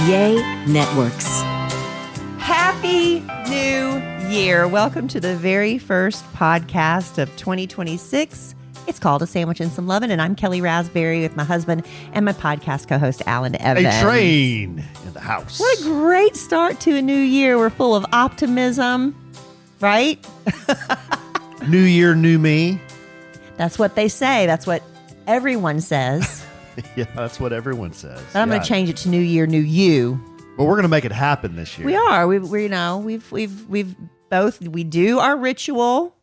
Yay Networks. Happy New Year. Welcome to the very first podcast of 2026. It's called A Sandwich and Some Lovin', and I'm Kelly Raspberry with my husband and my podcast co-host, Alan Evans. A train in the house. What a great start to a new year. We're full of optimism, right? New year, new me. That's what they say. That's what everyone says. Yeah, that's what everyone says. But I'm going to change it to New Year, New You. But we're going to make it happen this year. We are. We do our ritual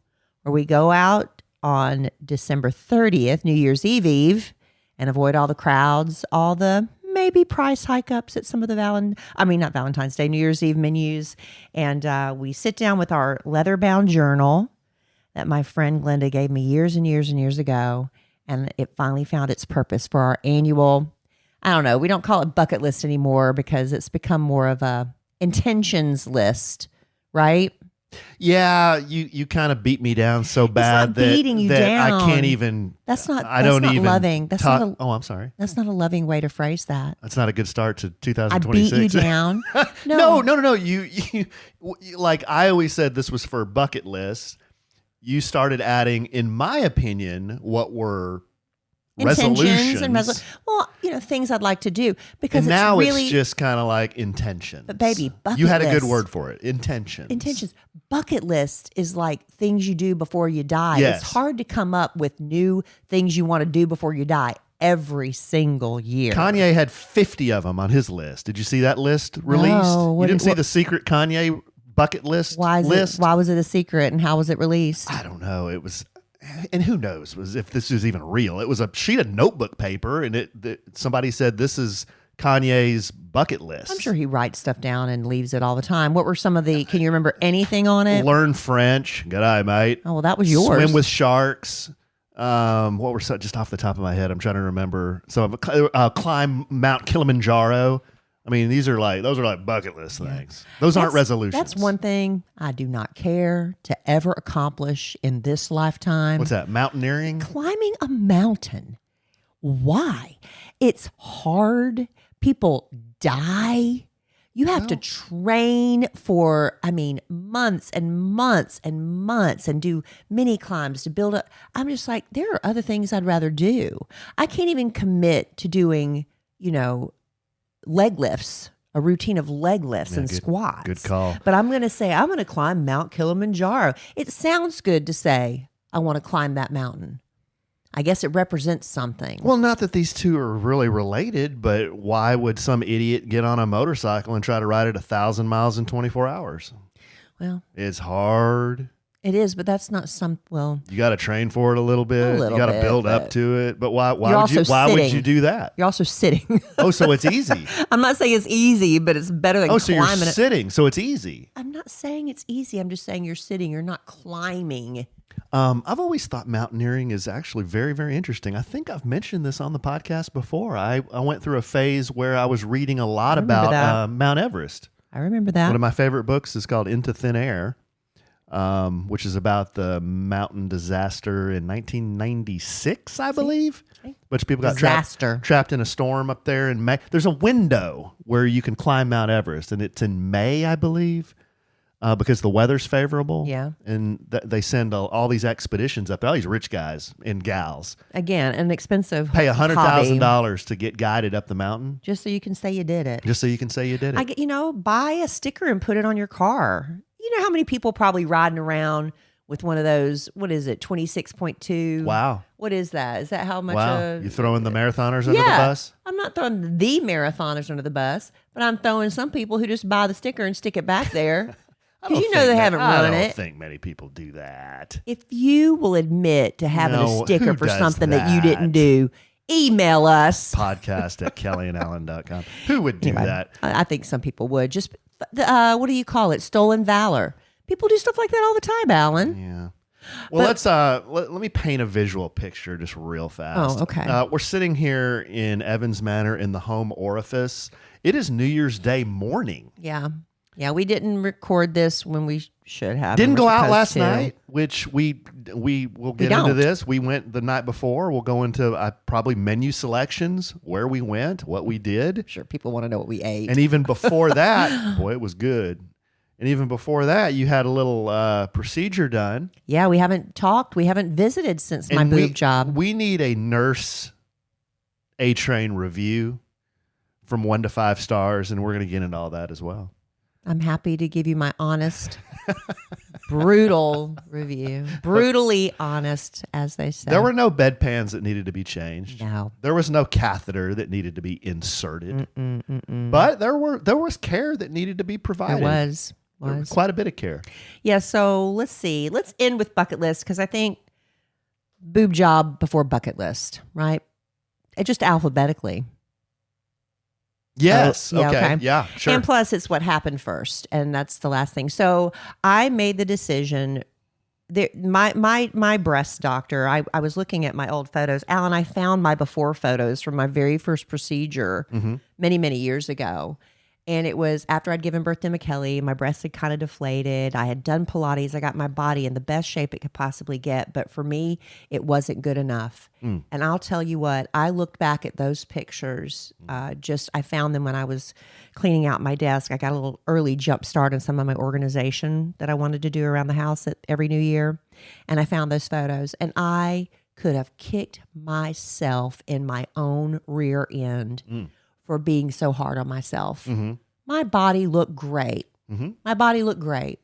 where we go out on December 30th, New Year's Eve, and avoid all the crowds, all the maybe price hike ups at some of the not Valentine's Day, New Year's Eve menus. And we sit down with our leather bound journal that my friend Glenda gave me years and years and years ago. And it finally found its purpose for our annual, I don't know, we don't call it bucket list anymore because it's become more of a intentions list, right? Yeah, you kind of beat me down so bad beating you that down. I can't even. That's not loving. That's talk, not oh, I'm sorry. That's not a loving way to phrase that. That's not a good start to 2026. I beat you down. No. You like I always said this was for bucket lists. You started adding, in my opinion, what were resolutions. Things I'd like to do because and now it's really it's just kind of like intentions. But baby, bucket you had a list. good word for it. Intentions. Bucket list is like things you do before you die. Yes. It's hard to come up with new things you want to do before you die every single year. Kanye had 50 of them on his list. Did you see that list released? No, you didn't see the secret Kanye bucket list? Why was it a secret and how was it released? I don't know. It was, and who knows if this is even real. It was a sheet of notebook paper, and somebody said this is Kanye's bucket list. I'm sure he writes stuff down and leaves it all the time. What were some of the? Can you remember anything on it? Learn French. Good eye, mate. Oh well, that was yours. Swim with sharks. What were just off the top of my head? I'm trying to remember. So climb Mount Kilimanjaro. I mean, those are like bucket list things. Those aren't resolutions. That's one thing I do not care to ever accomplish in this lifetime. What's that? Mountaineering? Climbing a mountain. Why? It's hard. People die. You have to train for, months and months and months and do mini climbs to build up. I'm just like, there are other things I'd rather do. I can't even commit to doing, leg lifts, a routine of leg lifts and squats. Good call. But I'm going to say, I'm going to climb Mount Kilimanjaro. It sounds good to say, I want to climb that mountain. I guess it represents something. Well, not that these two are really related, but why would some idiot get on a motorcycle and try to ride it 1,000 miles in 24 hours? Well, it's hard. It is, but that's not you got to train for it a little bit. You got to build up to it. But why would you do that? You're also sitting. Oh, so it's easy. I'm not saying it's easy, but it's better than climbing. So you're sitting, so it's easy. I'm not saying it's easy. I'm just saying you're sitting. You're not climbing. I've always thought mountaineering is actually very, very interesting. I think I've mentioned this on the podcast before. I went through a phase where I was reading a lot about Mount Everest. I remember that. One of my favorite books is called Into Thin Air. Which is about the mountain disaster in 1996, I believe. A bunch of people got trapped in a storm up there in May. There's a window where you can climb Mount Everest, and it's in May, I believe, because the weather's favorable. Yeah. And they send all these expeditions up there, all these rich guys and gals. Again, an expensive Pay $100,000 to get guided up the mountain. Just so you can say you did it. Buy a sticker and put it on your car. You know how many people probably riding around with one of those, what is it, 26.2? Wow. What is that? Is that how much? Wow. You throwing the marathoners under the bus? I'm not throwing the marathoners under the bus, but I'm throwing some people who just buy the sticker and stick it back there. Because they haven't run it. I don't think many people do that. If you will admit to having a sticker for something that you didn't do, email us. Podcast at kellyandallen.com. Who would do that? I think some people would. Just what do you call it? Stolen valor. People do stuff like that all the time, Alan. Yeah. Well, let me paint a visual picture just real fast. Oh, okay. We're sitting here in Evans Manor in the home orifice. It is New Year's Day morning. Yeah. Yeah, we didn't record this when we should have. Didn't go out last night, which we will get into this. We went the night before. We'll go into probably menu selections, where we went, what we did. I'm sure people want to know what we ate. And even before that, boy, it was good. And even before that, you had a little procedure done. Yeah, we haven't talked. We haven't visited since my boob job. We need a nurse A-Train review from 1 to 5 stars, and we're going to get into all that as well. I'm happy to give you my honest, brutal review. Brutally honest, as they say. There were no bedpans that needed to be changed. No. There was no catheter that needed to be inserted. But there was care that needed to be provided. There was quite a bit of care. Yeah, so let's see. Let's end with bucket list, because I think boob job before bucket list, right? Just alphabetically. Yes. Okay. Yeah, sure. And plus, it's what happened first, and that's the last thing. So I made the decision. My breast doctor, I was looking at my old photos. Alan, I found my before photos from my very first procedure many, many years ago. And it was after I'd given birth to McKelly. My breasts had kind of deflated. I had done Pilates. I got my body in the best shape it could possibly get. But for me, it wasn't good enough. And I'll tell you what, I looked back at those pictures. I found them when I was cleaning out my desk. I got a little early jump start on some of my organization that I wanted to do around the house every new year. And I found those photos. And I could have kicked myself in my own rear end for being so hard on myself. My body looked great. My body looked great.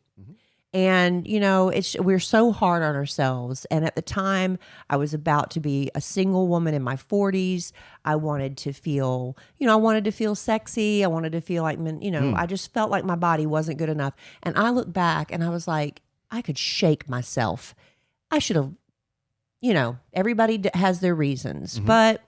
And, we're so hard on ourselves. And at the time, I was about to be a single woman in my 40s. I wanted to feel, sexy. I wanted to feel like, I just felt like my body wasn't good enough. And I look back and I was like, I could shake myself. I should have, everybody has their reasons. But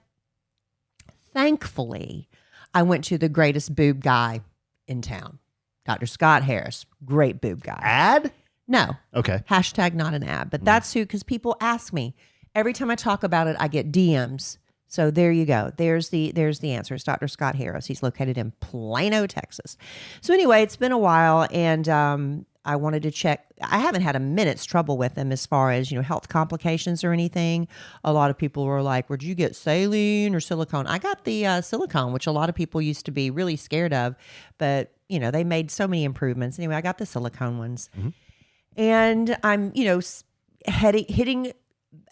thankfully, I went to the greatest boob guy in town, Dr. Scott Harris. Great boob guy. Ad? No. Okay. Hashtag not an ad. But that's who, because people ask me. Every time I talk about it, I get DMs. So there you go. There's the answer. It's Dr. Scott Harris. He's located in Plano, Texas. So anyway, it's been a while, and I wanted to check. I haven't had a minute's trouble with them as far as, health complications or anything. A lot of people were like, "Would you get saline or silicone?" I got the silicone, which a lot of people used to be really scared of, but they made so many improvements. Anyway, I got the silicone ones, and I'm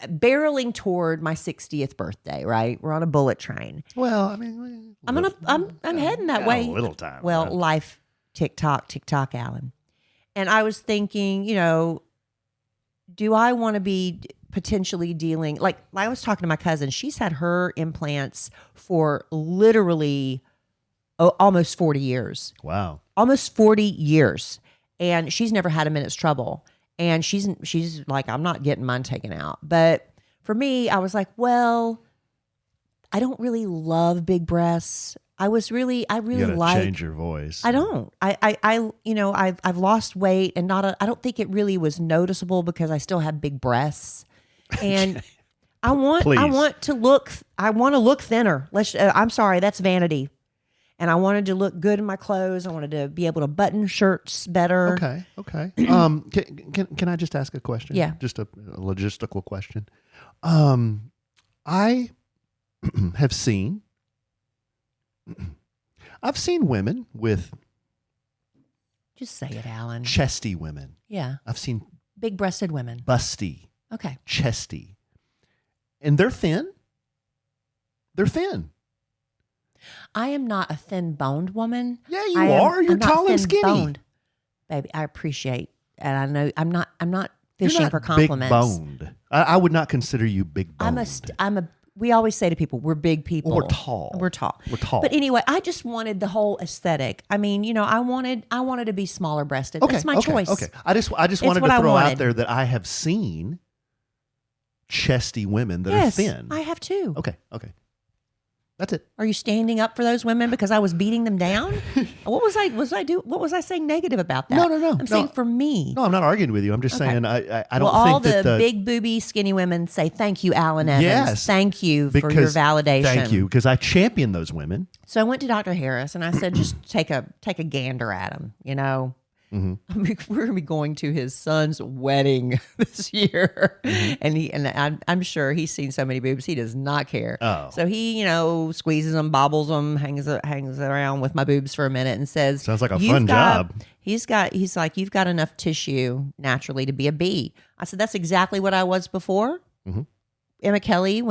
barreling toward my 60th birthday. Right, we're on a bullet train. Well, I mean, I'm heading that way. A little time. Well, life tick tock, Alan. And I was thinking, do I want to be potentially dealing, like I was talking to my cousin, she's had her implants for literally almost 40 years. Wow. Almost 40 years. And she's never had a minute's trouble. And she's like, I'm not getting mine taken out. But for me, I was like, well, I don't really love big breasts. I really like. Change your voice. I don't. I've lost weight, and I don't think it really was noticeable because I still have big breasts, and I want to look thinner. I'm sorry, that's vanity, and I wanted to look good in my clothes. I wanted to be able to button shirts better. Okay. Can I just ask a question? Yeah. Just a logistical question. I have seen. I've seen women with... Just say it, Alan. Chesty women. Yeah. I've seen... Big-breasted women. Busty. Okay. Chesty. And they're thin. They're thin. I am not a thin-boned woman. Yeah, you are. You're tall and skinny. Boned. Baby, I appreciate, and I know I'm not fishing for compliments. Big-boned. I would not consider you big-boned. We always say to people, we're big people. Well, we're tall. We're tall. We're tall. But anyway, I just wanted the whole aesthetic. I mean, I wanted to be smaller breasted. That's my choice. Okay. I just wanted to throw out there that I have seen chesty women that are thin. I have too. Okay. That's it. Are you standing up for those women because I was beating them down? What was I saying negative about that? No. I'm saying for me. No, I'm not arguing with you. I'm just saying I don't well, all think the big booby skinny women say thank you, Allen Evans. Yes, thank you for your validation. Thank you, because I champion those women. So I went to Dr. Harris and I said, just take a gander at him. You know, we're going to be going to his son's wedding this year, and I'm sure he's seen so many boobs he does not care. Oh. So he, squeezes them, bobbles them, hangs around with my boobs for a minute, and says, "Sounds like a fun job." He's like, "You've got enough tissue naturally to be a B." I said, "That's exactly what I was before." Emma Kelly,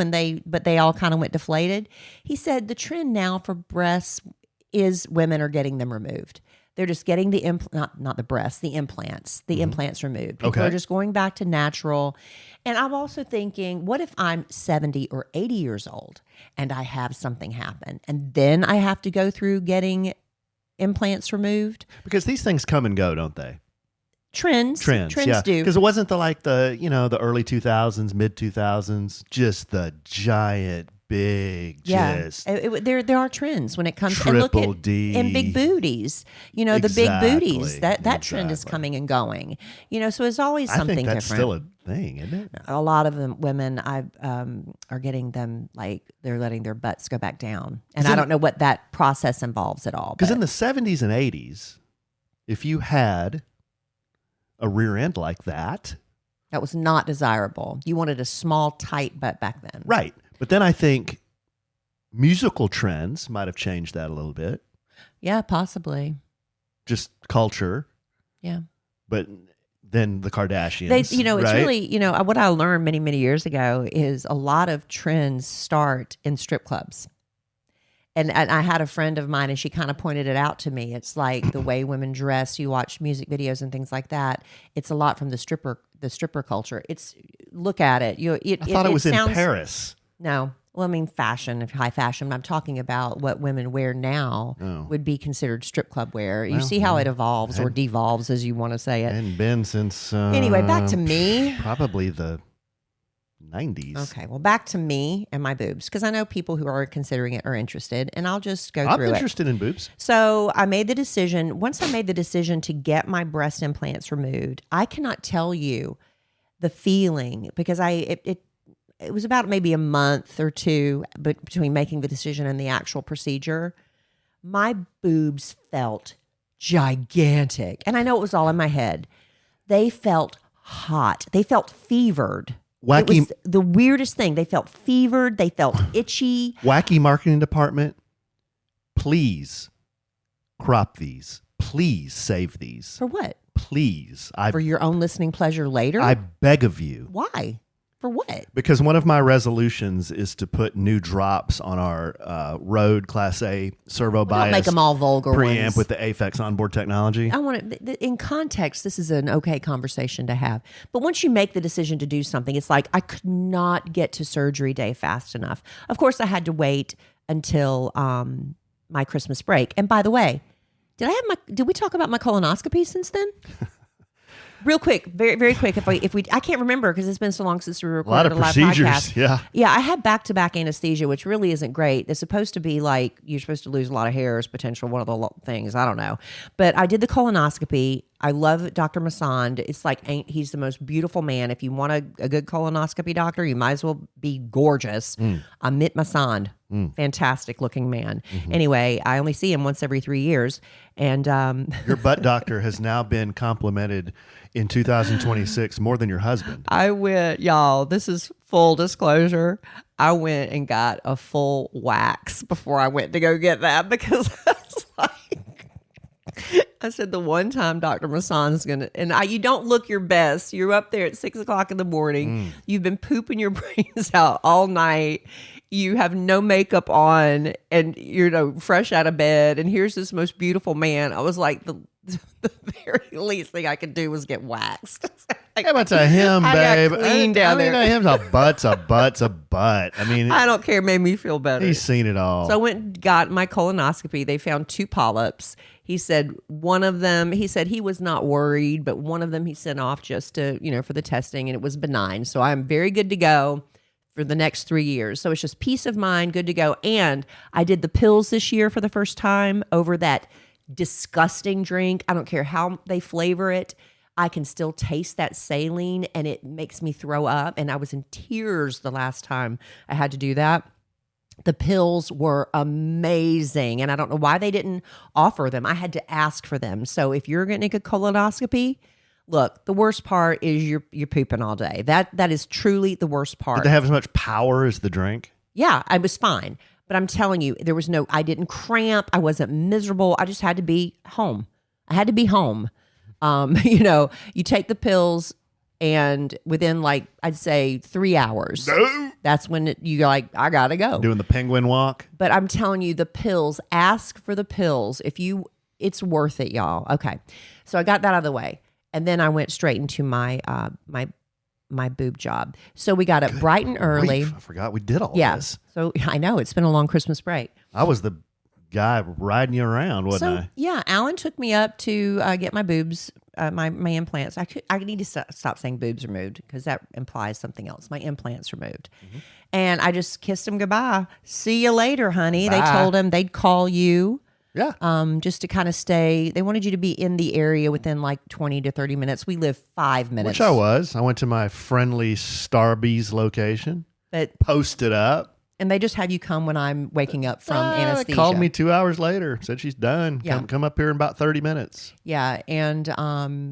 but they all kind of went deflated. He said the trend now for breasts is women are getting them removed. They're just getting the not the breasts, the implants removed. People are just going back to natural. And I'm also thinking, what if I'm 70 or 80 years old and I have something happen and then I have to go through getting implants removed? Because these things come and go, don't they? Trends yeah. do. Because it wasn't the early 2000s, mid 2000s, just the giant big, there are trends when it comes to triple D and big booties. The big booties that trend is coming and going. So it's always something different. I think that's still a thing, isn't it? A lot of them women are getting them like they're letting their butts go back down, and I don't know what that process involves at all. Because in the 70s and 80s, if you had a rear end like that was not desirable. You wanted a small, tight butt back then, right? But then I think musical trends might have changed that a little bit. Yeah, possibly. Just culture. Yeah. But then the Kardashians. It's really, what I learned many, many years ago is a lot of trends start in strip clubs. And I had a friend of mine, and she kind of pointed it out to me. It's like the way women dress. You watch music videos and things like that. It's a lot from the stripper culture. Look at it. I thought it was in Paris. No. Well, I mean, fashion, high fashion. I'm talking about what women wear now would be considered strip club wear. You see how it evolves or devolves, as you want to say it. And been since... anyway, back to me. Probably the 90s. Okay, well, back to me and my boobs, because I know people who are considering it are interested, and I'll just go through it. I'm interested in boobs. So I made the decision. Once I made the decision to get my breast implants removed, I cannot tell you the feeling, because it was about maybe a month or two between making the decision and the actual procedure. My boobs felt gigantic. And I know it was all in my head. They felt hot. They felt fevered. It was the weirdest thing. They felt fevered. They felt itchy. Wacky marketing department, please crop these. Please save these. For what? Please. For your own listening pleasure later? I beg of you. Why? For what? Because one of my resolutions is to put new drops on our Rode Class A servo bias. Don't make them all vulgar preamp ones. with the Aphex onboard technology. I want it in context. This is an okay conversation to have. But once you make the decision to do something, it's like I could not get to surgery day fast enough. Of course, I had to wait until my Christmas break. And by the way, did we talk about my colonoscopy since then? Real quick, very, very quick. If we, I can't remember because it's been so long since we recorded a live podcast. Yeah. I had back-to-back anesthesia, which really isn't great. It's supposed to be like you're supposed to lose a lot of hair, is potential one of the things. I don't know, but I did the colonoscopy. I love Dr. Masand. It's like he's the most beautiful man. If you want a good colonoscopy doctor, you might as well be gorgeous. Amit Masand, fantastic looking man. Anyway, I only see him once every 3 years, and your butt doctor has now been complimented in 2026 more than your husband. I went, y'all. This is full disclosure. I went and got a full wax before I went to go get that because I was like, I said the one time Dr. Masson is gonna, and you don't look your best. You're up there at 6 o'clock in the morning. You've been pooping your brains out all night. You have no makeup on, and you're fresh out of bed. And here's this most beautiful man. I was like, the very least thing I could do was get waxed. Like, how about to him, babe? I got clean down there. Him's a butt. I mean, I don't care. It made me feel better. He's seen it all. So I went and got my colonoscopy. They found 2 polyps. He said one of them, he was not worried, but one of them he sent off just to, for the testing, and it was benign. So I'm very good to go. for the next 3 years. So it's just peace of mind, good to go. And I did the pills this year for the first time over that disgusting drink. I don't care how they flavor it. I can still taste that saline and it makes me throw up. And I was in tears the last time I had to do that. The pills were amazing. And I don't know why they didn't offer them. I had to ask for them. So if you're getting a colonoscopy, look, the worst part is you're pooping all day. That is truly the worst part. Did they have as much power as the drink? Yeah, I was fine. But I'm telling you, I didn't cramp. I wasn't miserable. I just had to be home. I had to be home. You take the pills and within I'd say 3 hours, that's when you're like, I gotta go. Doing the penguin walk. But I'm telling you, the pills, ask for the pills. It's worth it, y'all. Okay. So I got that out of the way. And then I went straight into my boob job. So we got up bright and early. I forgot we did all this. So I know it's been a long Christmas break. I was the guy riding you around, wasn't I? Yeah, Alan took me up to get my boobs, my implants. I need to stop saying boobs removed because that implies something else. My implants removed. Mm-hmm. And I just kissed him goodbye. See you later, honey. Bye. They told him they'd call you. Yeah. Just to kind of stay. They wanted you to be in the area within 20 to 30 minutes. We live 5 minutes. Which I was. I went to my friendly Starbucks location. But posted up. And they just have you come when I'm waking up from anesthesia. They called me 2 hours later. Said she's done. Yeah. Come up here in about 30 minutes. Yeah. And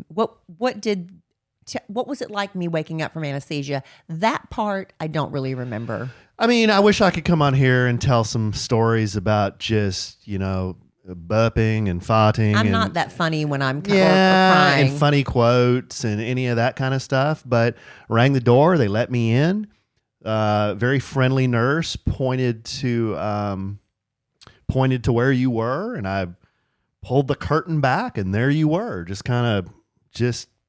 what was it like me waking up from anesthesia? That part I don't really remember. I mean, I wish I could come on here and tell some stories about just, burping and farting. I'm not that funny when I'm crying. And funny quotes and any of that kind of stuff. But rang the door. They let me in. Very friendly nurse pointed to where you were, and I pulled the curtain back, and there you were, just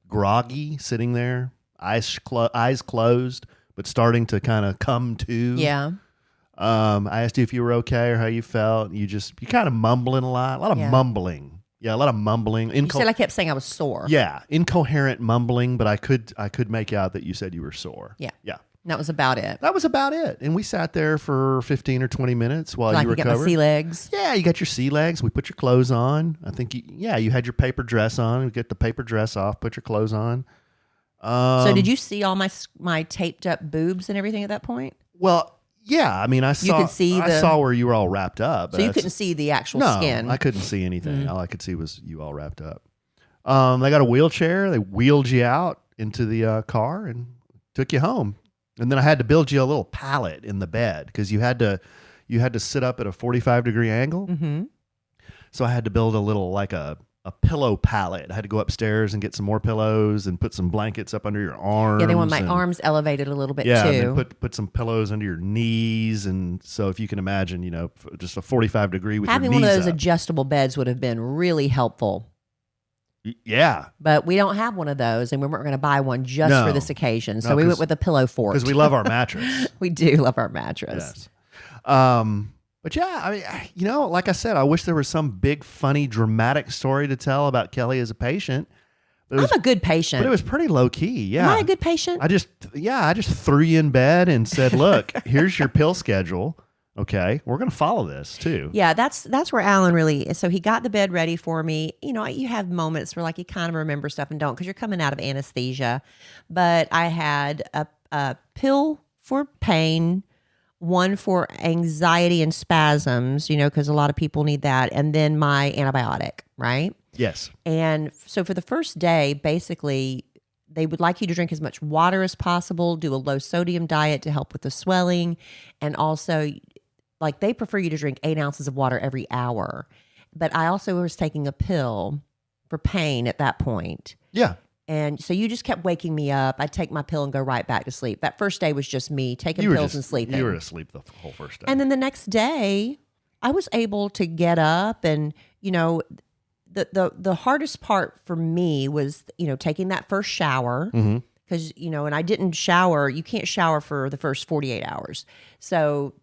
groggy, sitting there, eyes closed, but starting to kind of come to. Yeah. I asked you if you were okay or how you felt. You kind of mumbling a lot of mumbling. Yeah, a lot of mumbling. You said I kept saying I was sore. Yeah, incoherent mumbling, but I could make out that you said you were sore. Yeah. Yeah. That was about it. And we sat there for 15 or 20 minutes while you recovered. Get my sea legs. Yeah, you got your sea legs. We put your clothes on. I think you had your paper dress on. We get the paper dress off, put your clothes on. So did you see all my taped up boobs and everything at that point? Well, yeah. I mean, I saw where you were all wrapped up. So you couldn't see the actual skin? No, I couldn't see anything. All I could see was you all wrapped up. They got a wheelchair. They wheeled you out into the car and took you home. And then I had to build you a little pallet in the bed because you had to sit up at a 45-degree angle. Mm-hmm. So I had to build a little a pillow pallet. I had to go upstairs and get some more pillows and put some blankets up under your arms. Yeah, they want my arms elevated a little bit too. And then put some pillows under your knees. And so if you can imagine, just a 45-degree with having your knees one of those up. Adjustable beds would have been really helpful. Yeah. But we don't have one of those, and we weren't going to buy one just for this occasion. So we went with a pillow fort. Because we love our mattress. We do love our mattress. Yes. But yeah, I mean, like I said, I wish there was some big, funny, dramatic story to tell about Kelly as a patient. I'm a good patient. But it was pretty low key. Yeah. Am I a good patient? I just threw you in bed and said, look, here's your pill schedule. Okay, we're going to follow this too. Yeah, that's where Alan really. So he got the bed ready for me. You have moments where you kind of remember stuff and don't because you're coming out of anesthesia. But I had a pill for pain, one for anxiety and spasms. Because a lot of people need that, and then my antibiotic. Right. Yes. And so for the first day, basically, they would like you to drink as much water as possible, do a low sodium diet to help with the swelling, and also. They prefer you to drink 8 ounces of water every hour. But I also was taking a pill for pain at that point. Yeah. And so you just kept waking me up. I'd take my pill and go right back to sleep. That first day was just me taking pills and sleeping. You were asleep the whole first day. And then the next day, I was able to get up and, the hardest part for me was, taking that first shower. Mm-hmm. Because, and I didn't shower. You can't shower for the first 48 hours. So,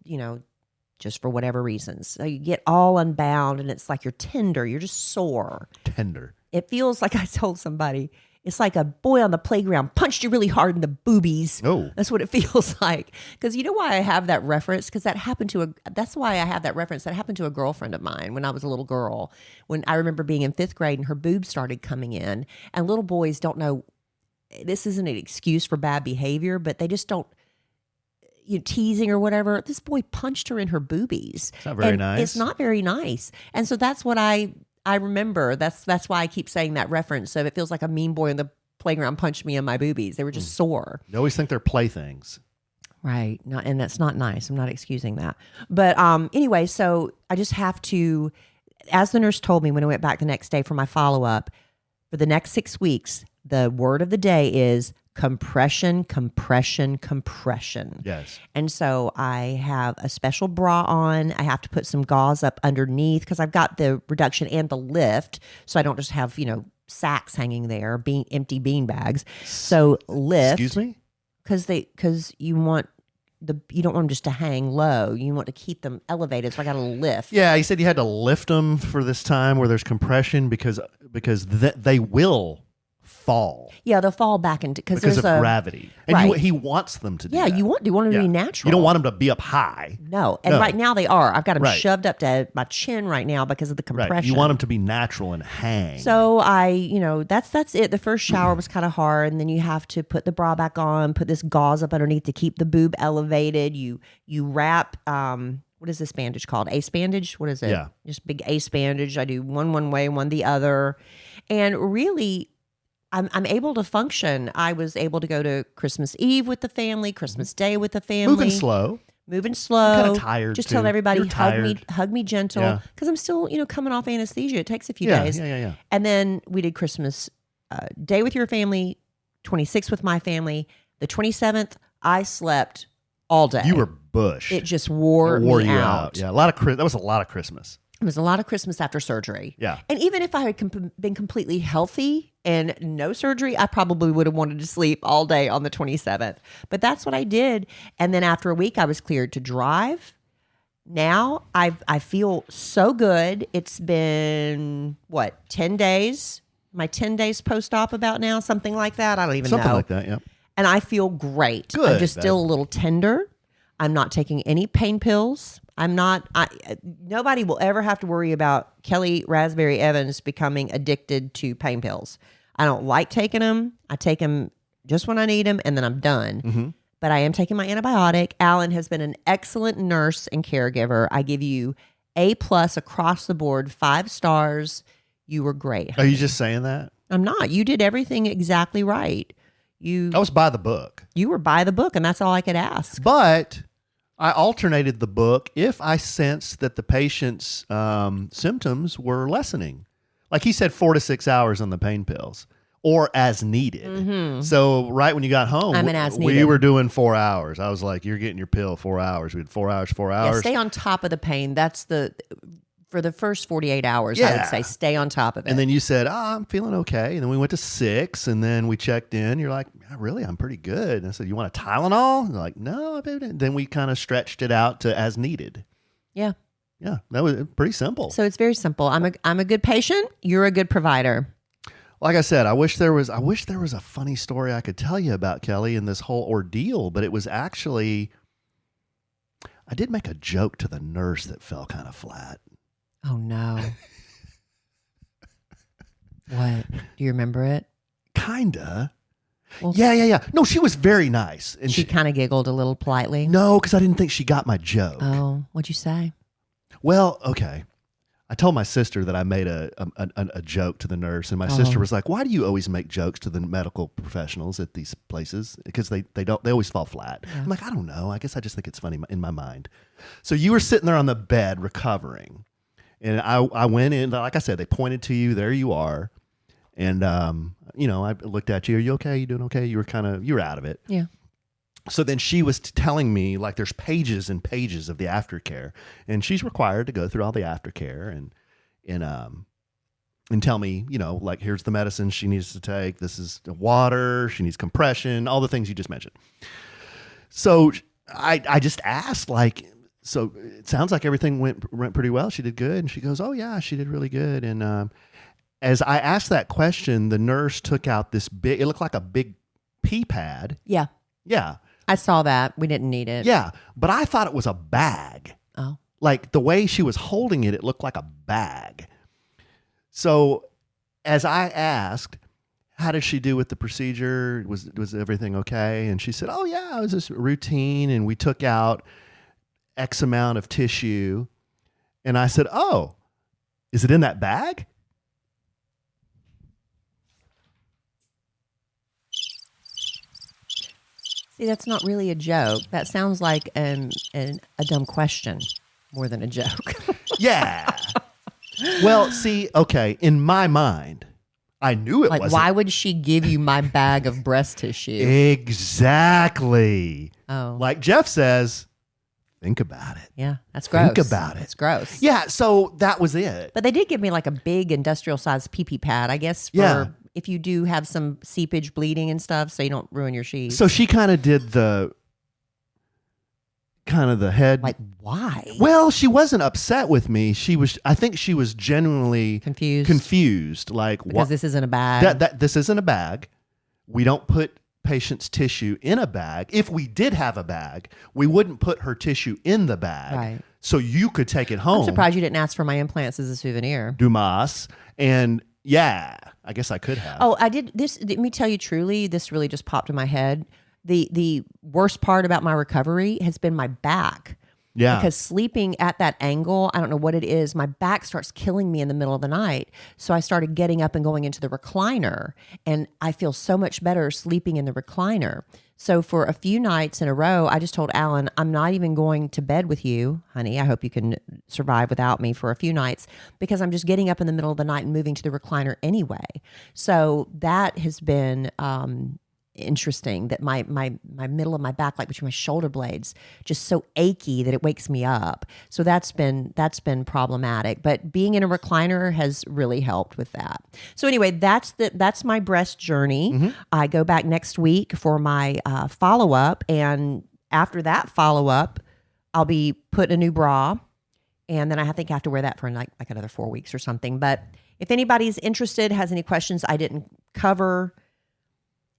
just for whatever reasons. So you get all unbound and it's like you're tender. You're just sore. Tender. It feels like I told somebody, it's like a boy on the playground punched you really hard in the boobies. Oh. That's what it feels like. Because you know why I have that reference? Because that's why I have that reference. That happened to a girlfriend of mine when I was a little girl. When I remember being in 5th grade and her boobs started coming in. And little boys don't know, this isn't an excuse for bad behavior, but they just don't, teasing or whatever. This boy punched her in her boobies. It's not very nice. It's not very nice. And so that's what I remember. That's why I keep saying that reference. So it feels like a mean boy in the playground punched me in my boobies. They were just sore. You always think they're playthings. Right. And that's not nice. I'm not excusing that. But anyway, so I just have to, as the nurse told me when I went back the next day for my follow-up, for the next 6 weeks, the word of the day is compression, compression, compression. Yes. And so I have a special bra on. I have to put some gauze up underneath because I've got the reduction and the lift. So I don't just have, sacks hanging there, empty bean bags. So lift. Excuse me? Because you don't want them just to hang low. You want to keep them elevated. So I got a lift. Yeah, you said you had to lift them for this time where there's compression because they will fall. Yeah, they'll fall back into because of gravity. And right. He wants them to do that. You want them to be natural. You don't want them to be up high. No. And right now they are. I've got them Right. shoved up to my chin right now because of the compression. Right. You want them to be natural and hang. So that's it. The first shower was kind of hard, and then you have to put the bra back on, put this gauze up underneath to keep the boob elevated. You wrap what is this bandage called? Ace bandage? What is it? Yeah. Just big ace bandage. I do one way, one the other. And really I'm able to function. I was able to go to Christmas Eve with the family, Christmas Day with the family. Moving slow. Kind of tired. Just too. telling everybody, You're hug me gentle. Because I'm still, coming off anesthesia. It takes a few days. Yeah. And then we did Christmas Day with your family, 26th with my family. The 27th, I slept all day. You were bushed. It just wore me you out. Yeah, that was a lot of Christmas. It was a lot of Christmas after surgery. Yeah. And even if I had been completely healthy and no surgery, I probably would have wanted to sleep all day on the 27th. But that's what I did. And then after a week, I was cleared to drive. Now I feel so good. It's been, 10 days? My 10 days post-op about now, something like that. I don't even know. Something like that, yeah. And I feel great. Good. I'm just still a little tender. I'm not taking any pain pills. Nobody will ever have to worry about Kelly Raspberry Evans becoming addicted to pain pills. I don't like taking them. I take them just when I need them, and then I'm done. Mm-hmm. But I am taking my antibiotic. Allen has been an excellent nurse and caregiver. I give you A+ across the board, 5 stars. You were great. Are you just saying that? I'm not. You did everything exactly right. I was by the book. You were by the book, and that's all I could ask. But I alternated the book if I sensed that the patient's symptoms were lessening. Like he said, 4 to 6 hours on the pain pills or as needed. Mm-hmm. So right when you got home, we were doing 4 hours. I was like, you're getting your pill 4 hours. We had 4 hours, 4 hours. Yeah, stay on top of the pain. That's for the first 48 hours, I would say, stay on top of it. And then you said, I'm feeling okay. And then we went to 6, and then we checked in. You're like, really, I'm pretty good. And I said, you want a Tylenol? And they're like, no. Then we kind of stretched it out to as needed. Yeah. Yeah, that was pretty simple. So it's very simple. I'm a good patient. You're a good provider. Like I said, I wish there was a funny story I could tell you about Kelly and this whole ordeal, but it was actually, I did make a joke to the nurse that fell kind of flat. Oh, no. What? Do you remember it? Kinda. Well, yeah. No, she was very nice. And she kind of giggled a little politely. No, because I didn't think she got my joke. Oh, what'd you say? Well, okay. I told my sister that I made a joke to the nurse, and my sister was like, "Why do you always make jokes to the medical professionals at these places? Because they always fall flat." Yeah. I'm like, I don't know. I guess I just think it's funny in my mind. So you were sitting there on the bed recovering. And I went in, like I said, they pointed to you. There you are. And, I looked at you. Are you okay? You doing okay? You were out of it. Yeah. So then she was telling me, like, there's pages and pages of the aftercare. And she's required to go through all the aftercare and tell me, like, here's the medicine she needs to take. This is the water. She needs compression, all the things you just mentioned. So I just asked, like, so it sounds like everything went pretty well. She did good. And she goes, oh, yeah, she did really good. And as I asked that question, the nurse took out this it looked like a big pee pad. Yeah. Yeah. I saw that. We didn't need it. Yeah. But I thought it was a bag. Oh. Like the way she was holding it, it looked like a bag. So as I asked, how did she do with the procedure? Was everything okay? And she said, oh, yeah, it was just routine. And we took out X amount of tissue. And I said, oh, is it in that bag? See, that's not really a joke. That sounds like a dumb question more than a joke. Yeah. Well, see, okay, in my mind, I knew it wasn't. Why would she give you my bag of breast tissue? Exactly. Oh. Like Jeff says, think about it. Yeah, that's gross. Think about it. It's gross. Yeah, so that was it. But they did give me like a big industrial-sized pee-pee pad, I guess, for if you do have some seepage, bleeding and stuff, so you don't ruin your sheets. So she kind of did the head. Like, why? Well, she wasn't upset with me. I think she was genuinely confused. Like, because this isn't a bag. This isn't a bag. We don't put patient's tissue in a bag. If we did have a bag, we wouldn't put her tissue in the bag. Right. So you could take it home. I'm surprised you didn't ask for my implants as a souvenir. Dumas. And yeah, I guess I could have. Oh, I did this. Let me tell you truly, this really just popped in my head. The worst part about my recovery has been my back. Yeah. Because sleeping at that angle, I don't know what it is, my back starts killing me in the middle of the night. So I started getting up and going into the recliner, and I feel so much better sleeping in the recliner. So for a few nights in a row, I just told Alan, I'm not even going to bed with you, honey. I hope you can survive without me for a few nights, because I'm just getting up in the middle of the night and moving to the recliner anyway. So that has been interesting, that my middle of my back, like between my shoulder blades, just so achy that it wakes me up. So that's been problematic. But being in a recliner has really helped with that. So anyway, that's my breast journey. Mm-hmm. I go back next week for my follow-up, and after that follow-up, I'll be put in a new bra, and then I think I have to wear that for like another 4 weeks or something. But if anybody's interested, has any questions I didn't cover,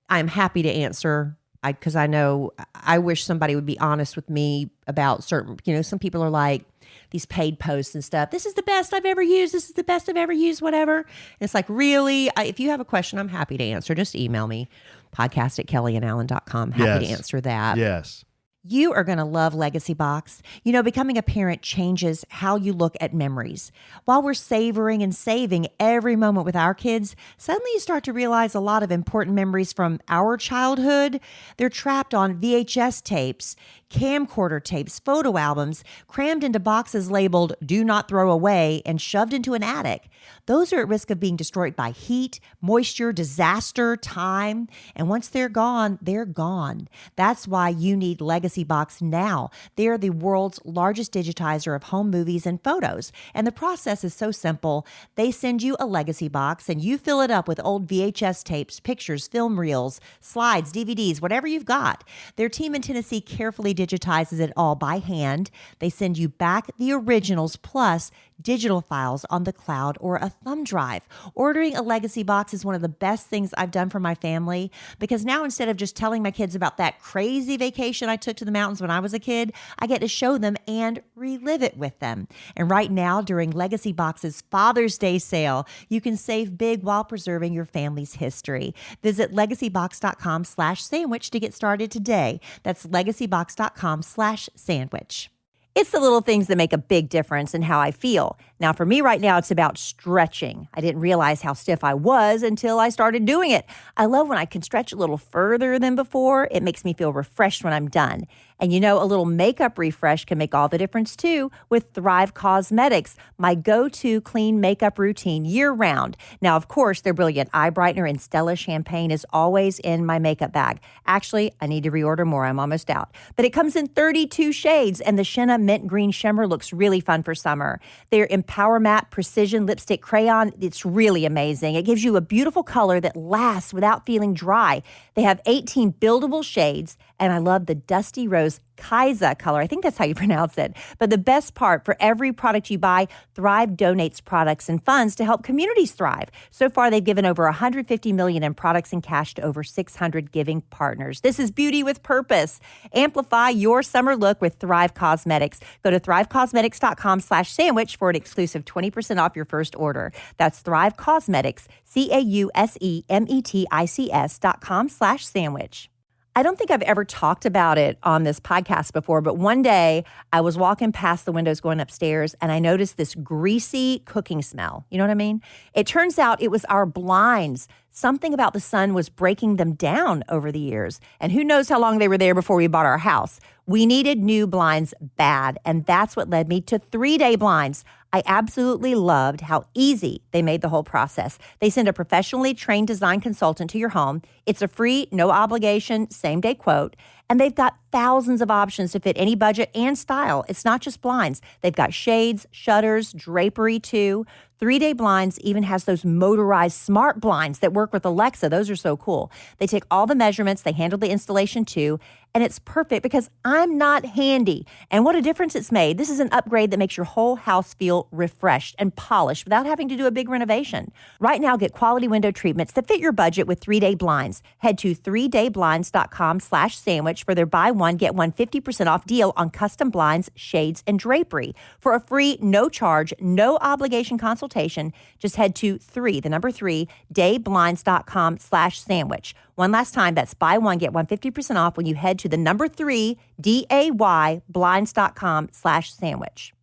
I'm happy to answer, because I know I wish somebody would be honest with me about certain, some people are like, these paid posts and stuff, this is the best I've ever used, this is the best I've ever used, whatever. And it's like, really? If you have a question, I'm happy to answer. Just email me, podcast@kellyandallen.com. Happy to answer that. Yes. You are going to love Legacy Box. Becoming a parent changes how you look at memories. While we're savoring and saving every moment with our kids, suddenly you start to realize a lot of important memories from our childhood. They're trapped on VHS tapes, camcorder tapes, photo albums, crammed into boxes labeled "Do Not Throw Away" and shoved into an attic. Those are at risk of being destroyed by heat, moisture, disaster, time. And once they're gone, they're gone. That's why you need Legacy Box now. They're the world's largest digitizer of home movies and photos. And the process is so simple. They send you a Legacy Box and you fill it up with old VHS tapes, pictures, film reels, slides, DVDs, whatever you've got. Their team in Tennessee carefully digitizes it all by hand. They send you back the originals plus digital files on the cloud or a thumb drive. Ordering a Legacy Box is one of the best things I've done for my family, because now instead of just telling my kids about that crazy vacation I took to the mountains when I was a kid, I get to show them and relive it with them. And right now, during Legacy Box's Father's Day sale, you can save big while preserving your family's history. Visit legacybox.com/sandwich to get started today. That's legacybox.com/sandwich. It's the little things that make a big difference in how I feel. Now, for me right now, it's about stretching. I didn't realize how stiff I was until I started doing it. I love when I can stretch a little further than before. It makes me feel refreshed when I'm done. And a little makeup refresh can make all the difference too with Thrive Cosmetics, my go-to clean makeup routine year-round. Now, of course, their Brilliant Eye Brightener and Stella Champagne is always in my makeup bag. Actually, I need to reorder more. I'm almost out. But it comes in 32 shades, and the Shenna Mint Green Shimmer looks really fun for summer. Their Empower Matte Precision Lipstick Crayon, it's really amazing. It gives you a beautiful color that lasts without feeling dry. They have 18 buildable shades, And I love the Dusty Rose Kaiza color. I think that's how you pronounce it. But the best part, for every product you buy, Thrive donates products and funds to help communities thrive. So far, they've given over $150 million in products and cash to over 600 giving partners. This is beauty with purpose. Amplify your summer look with Thrive Cosmetics. Go to thrivecosmetics.com/sandwich for an exclusive 20% off your first order. That's Thrive Cosmetics, CAUSEMETICS.com/sandwich. I don't think I've ever talked about it on this podcast before, but one day I was walking past the windows going upstairs and I noticed this greasy cooking smell. You know what I mean? It turns out it was our blinds. Something about the sun was breaking them down over the years. And who knows how long they were there before we bought our house. We needed new blinds bad, and that's what led me to 3-Day Blinds. I absolutely loved how easy they made the whole process. They send a professionally trained design consultant to your home. It's a free, no obligation, same-day quote. And they've got thousands of options to fit any budget and style. It's not just blinds. They've got shades, shutters, drapery too. 3-Day Blinds even has those motorized smart blinds that work with Alexa. Those are so cool. They take all the measurements. They handle the installation too. And it's perfect because I'm not handy. And what a difference it's made. This is an upgrade that makes your whole house feel refreshed and polished without having to do a big renovation. Right now, get quality window treatments that fit your budget with 3-Day Blinds. Head to 3dayblinds.com/sandwich for their buy one, get one 50% off deal on custom blinds, shades, and drapery. For a free, no charge, no obligation consultation, just head to dayblinds.com/sandwich. One last time, that's buy one, get one 50% off when you head to the 3dayblinds.com/sandwich.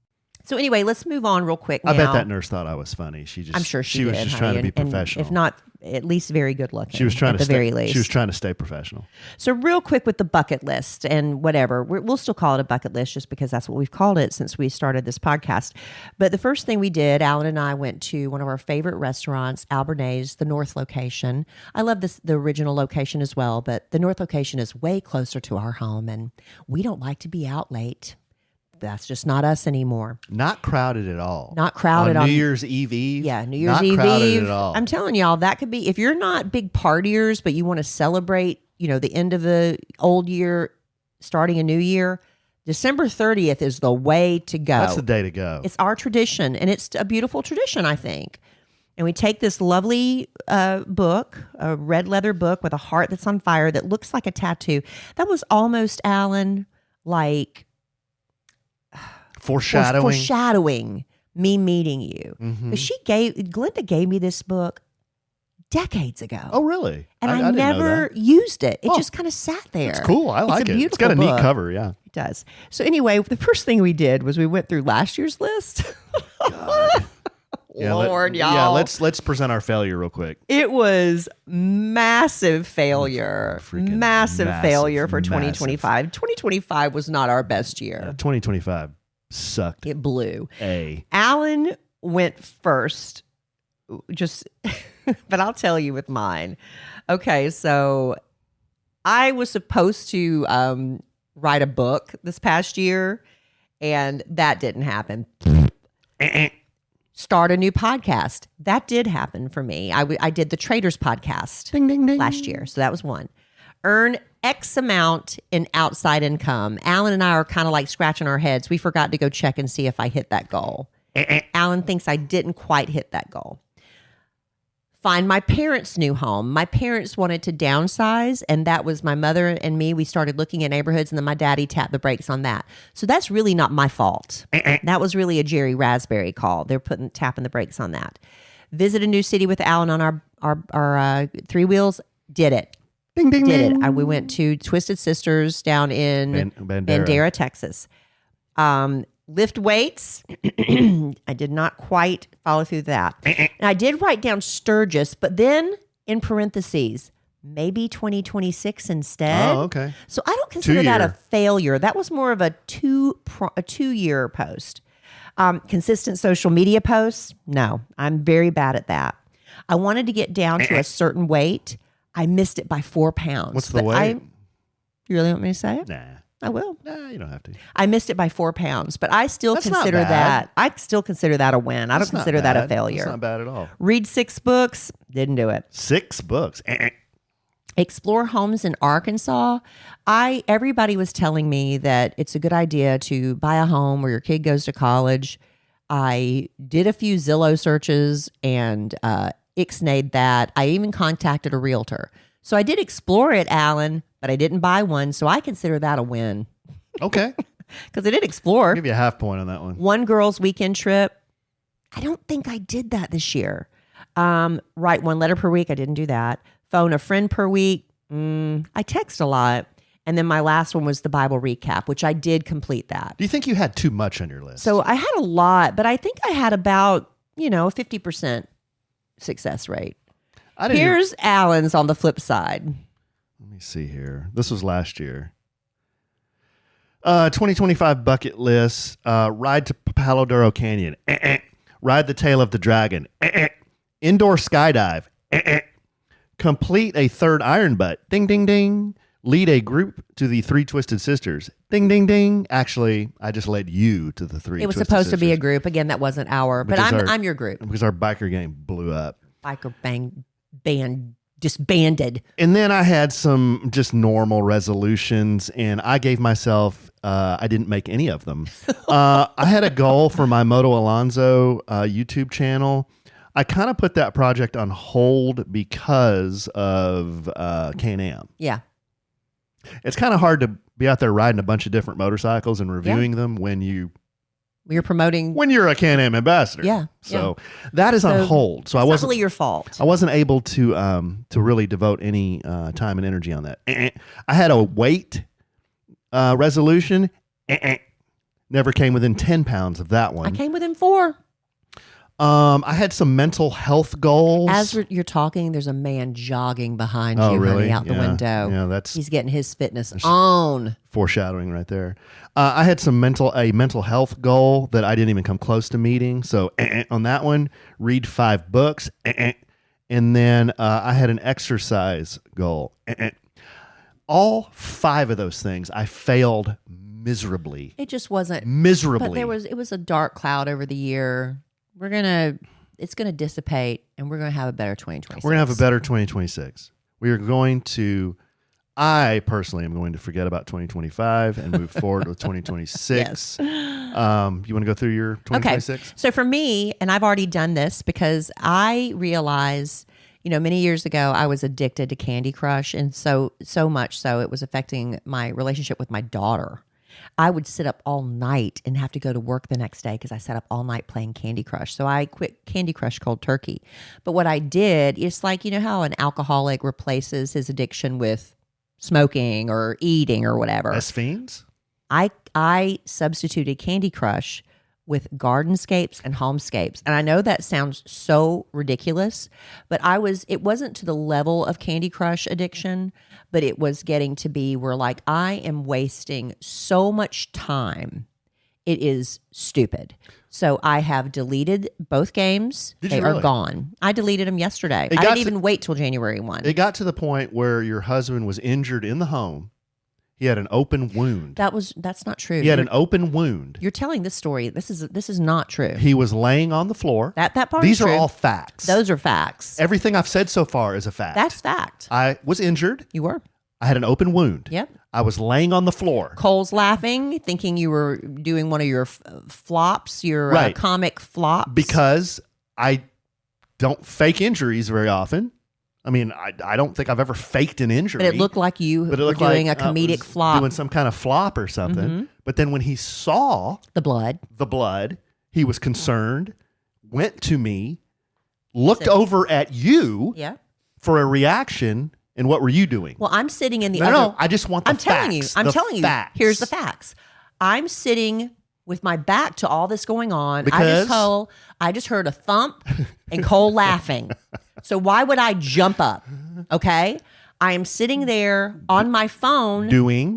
So anyway, let's move on real quick now. I bet that nurse thought I was funny. I'm sure she was did, just honey, trying to be professional. If not, at least very good looking. She was trying at to the very least. She was trying to stay professional. So real quick with the bucket list and whatever, we'll still call it a bucket list just because that's what we've called it since we started this podcast. But the first thing we did, Alan and I went to one of our favorite restaurants, Albernays, the North location. I love the original location as well, but the North location is way closer to our home, and we don't like to be out late. That's just not us anymore. Not crowded at all. Not crowded on New Year's Eve. Yeah, New Year's not Eve. Crowded at all. I'm telling y'all, that could be, if you're not big partiers, but you want to celebrate, the end of the old year, starting a new year, December 30th is the way to go. That's the day to go. It's our tradition, and it's a beautiful tradition, I think. And we take this lovely book, a red leather book with a heart that's on fire that looks like a tattoo. That was almost, Alan, like foreshadowing me meeting you. Mm-hmm. But Glenda gave me this book decades ago. Oh, really? And I didn't never used it. It just kind of sat there. It's cool. I like it. It's got a neat cover. Yeah, it does. So anyway, the first thing we did was we went through last year's list. Lord, y'all. Yeah, let's present our failure real quick. It was massive failure. Massive failure for 2025. 2025 was not our best year. 2025 sucked. It blew. Alan went first. But I'll tell you with mine. Okay, so I was supposed to write a book this past year, and that didn't happen. Start a new podcast. That did happen for me. I did the Traders podcast ding, ding, ding. last year. So that was one. Earn X amount in outside income. Alan and I are kind of like scratching our heads. We forgot to go check and see if I hit that goal. Alan thinks I didn't quite hit that goal. Find my parents' new home. My parents wanted to downsize, and that was my mother and me. We started looking at neighborhoods, and then my daddy tapped the brakes on that. So that's really not my fault. That was really a Jerry Raspberry call. They're tapping the brakes on that. Visit a new city with Alan on our three wheels. Did it. Ding, ding, did ding. it. We went to Twisted Sisters down in Bandera, Texas. Lift weights. I did not quite follow through that. And I did write down Sturgis, but then in parentheses, maybe 2026 instead. Oh, okay. So I don't consider that a failure. That was more of a 2-year post. Consistent social media posts. No, I'm very bad at that. I wanted to get down to a certain weight. I missed it by 4 pounds. What's the weight? You really want me to say it? Nah. I will. Nah, you don't have to. I missed it by 4 pounds, but I still consider that. I still consider that a win. I don't consider that a failure. It's not bad at all. Read 6 books. Didn't do it. 6 books. Explore homes in Arkansas. Everybody was telling me that it's a good idea to buy a home where your kid goes to college. I did a few Zillow searches and ixnayed that. I even contacted a realtor. So I did explore it, Alan, but I didn't buy one. So I consider that a win. Okay. Because I did explore. I'll give you a half point on that one. One girl's weekend trip. I don't think I did that this year. Write one letter per week. I didn't do that. Phone a friend per week. I text a lot. And then my last one was the Bible recap, which I did complete that. Do you think you had too much on your list? So I had a lot, but I think I had about, 50% success rate. Here's Alan's on the flip side. Let me see here. This was last year. 2025 bucket list. Ride to Palo Duro Canyon. Ride the tail of the dragon. Indoor skydive. Complete a third iron butt. Ding, ding, ding. Lead a group to the Three Twisted Sisters. Ding, ding, ding. Actually, I just led you to the Three Twisted Sisters. It was supposed to be a group. Again, that wasn't but I'm your group. Because our biker gang blew up. Biker band disbanded. And then I had some just normal resolutions, and I gave myself, I didn't make any of them. I had a goal for my Moto Alonso YouTube channel. I kind of put that project on hold because of Can-Am. Yeah. It's kind of hard to be out there riding a bunch of different motorcycles and reviewing them when you're promoting. When you're a Can-Am ambassador. Yeah. So that is on hold. So I wasn't really your fault. I wasn't able to really devote any time and energy on that. I had a weight resolution. Never came within 10 pounds of that one. I came within 4. I had some mental health goals. As you're talking, there's a man jogging behind you, really? honey, out the window. Yeah, he's getting his fitness on. Foreshadowing right there. I had a mental health goal that I didn't even come close to meeting. So on that one, read 5 books. And then I had an exercise goal. All 5 of those things I failed miserably. It just wasn't miserably. But it was a dark cloud over the year. It's gonna dissipate, and we're gonna have a better 2026. We're gonna have a better 2026. I personally am going to forget about 2025 and move forward with 2026. Yes. You want to go through your 2026? Okay. So for me, and I've already done this because I realize, many years ago I was addicted to Candy Crush, and so much so it was affecting my relationship with my daughter. I would sit up all night and have to go to work the next day because I sat up all night playing Candy Crush. So I quit Candy Crush cold turkey. But what I did, it's like, how an alcoholic replaces his addiction with smoking or eating or whatever. As fiends? I substituted Candy Crush with gardenscapes and homescapes. And I know that sounds so ridiculous, but it wasn't to the level of Candy Crush addiction, but it was getting to be where I am wasting so much time. It is stupid. So I have deleted both games. They are gone. I deleted them yesterday. I didn't even wait till January 1. It got to the point where your husband was injured in the home. He had an open wound. That's not true. He had an open wound. You're telling this story. This is not true. He was laying on the floor. That part These is true. are all facts. Those are facts. Everything I've said so far is a fact. That's fact. I was injured. You were. I had an open wound. Yep. I was laying on the floor. Cole's laughing, thinking you were doing one of your flops, your comic flops. Because I don't fake injuries very often. I mean, I don't think I've ever faked an injury. But it looked like you were doing a comedic flop. Doing some kind of flop or something. Mm-hmm. But then when he saw the blood, he was concerned, went to me, looked over at you for a reaction. And what were you doing? Well, I'm sitting in the No, I just want the facts. I'm telling you. Here's the facts. I'm sitting with my back to all this going on. Because? I just heard a thump and Cole laughing. So why would I jump up? Okay? I am sitting there on my phone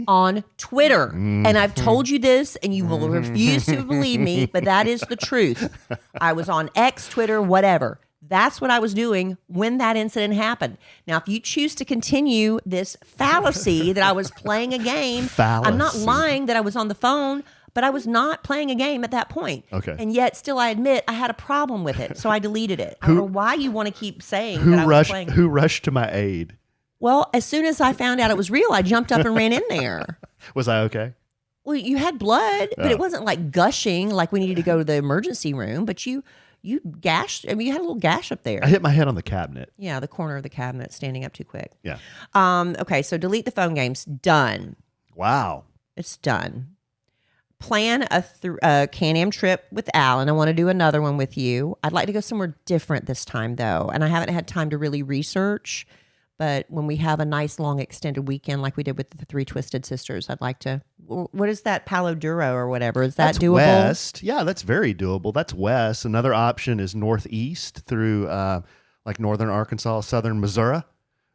on Twitter. And I've told you this and you will refuse to believe me, but that is the truth. I was on X, Twitter, whatever. That's what I was doing when that incident happened. Now, if you choose to continue this fallacy that I was playing a game, I'm not lying that I was on the phone, but I was not playing a game at that point. Okay. And yet, still, I admit I had a problem with it, so I deleted it. I don't know why you want to keep saying that I was playing. Who rushed to my aid Well, as soon as I found out it was real, I jumped up and ran in there. Was I okay? Well, you had blood, but it wasn't like gushing like we needed to go to the emergency room, but you gashed. I mean, you had a little gash up there. I hit my head on the cabinet. Yeah, the corner of the cabinet standing up too quick. Yeah. Okay, so delete the phone games. Done. Wow. It's done. Plan a Can-Am trip with Alan. I want to do another one with you. I'd like to go somewhere different this time, though, and I haven't had time to really research. But when we have a nice long extended weekend like we did with the Three Twisted Sisters, I'd like to. What is that, Palo Duro or whatever? Is that that's doable? West. Yeah, that's very doable. That's west. Another option is northeast through like northern Arkansas, southern Missouri.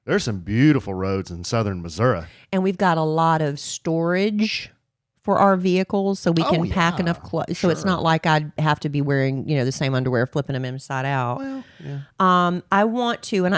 There's some beautiful roads in southern Missouri. And we've got a lot of storage for our vehicles, so we can pack enough clothes. So it's not like I'd have to be wearing, the same underwear, flipping them inside out. Well, yeah. I want to, and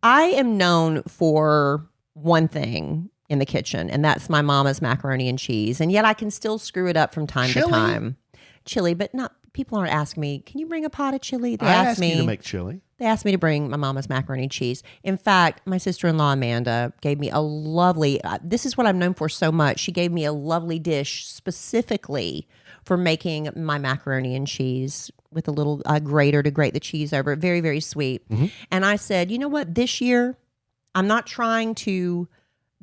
I am known for one thing in the kitchen, and that's my mama's macaroni and cheese. And yet I can still screw it up from time to time. Chili, but not. People aren't asking me, can you bring a pot of chili? They asked me you to make chili. They asked me to bring my mama's macaroni and cheese. In fact, my sister-in-law, Amanda, gave me a lovely, this is what I'm known for so much. She gave me a lovely dish specifically for making my macaroni and cheese with a little grater to grate the cheese over it. Very, very sweet. Mm-hmm. And I said, you know what? This year, I'm not trying to,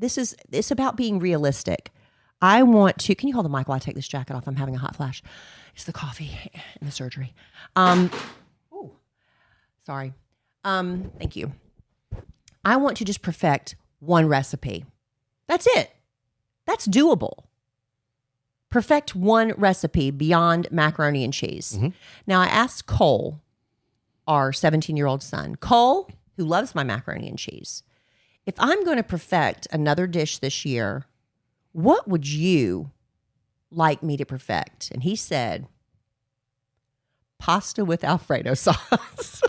it's about being realistic. I want to, can you hold the mic while I take this jacket off? I'm having a hot flash. It's the coffee and the surgery. Sorry. Thank you. I want to just perfect one recipe. That's it. That's doable. Perfect one recipe beyond macaroni and cheese. Mm-hmm. Now, I asked Cole, our 17-year-old son, Cole, who loves my macaroni and cheese, if I'm going to perfect another dish this year, what would you like me to perfect? And he said, pasta with Alfredo sauce.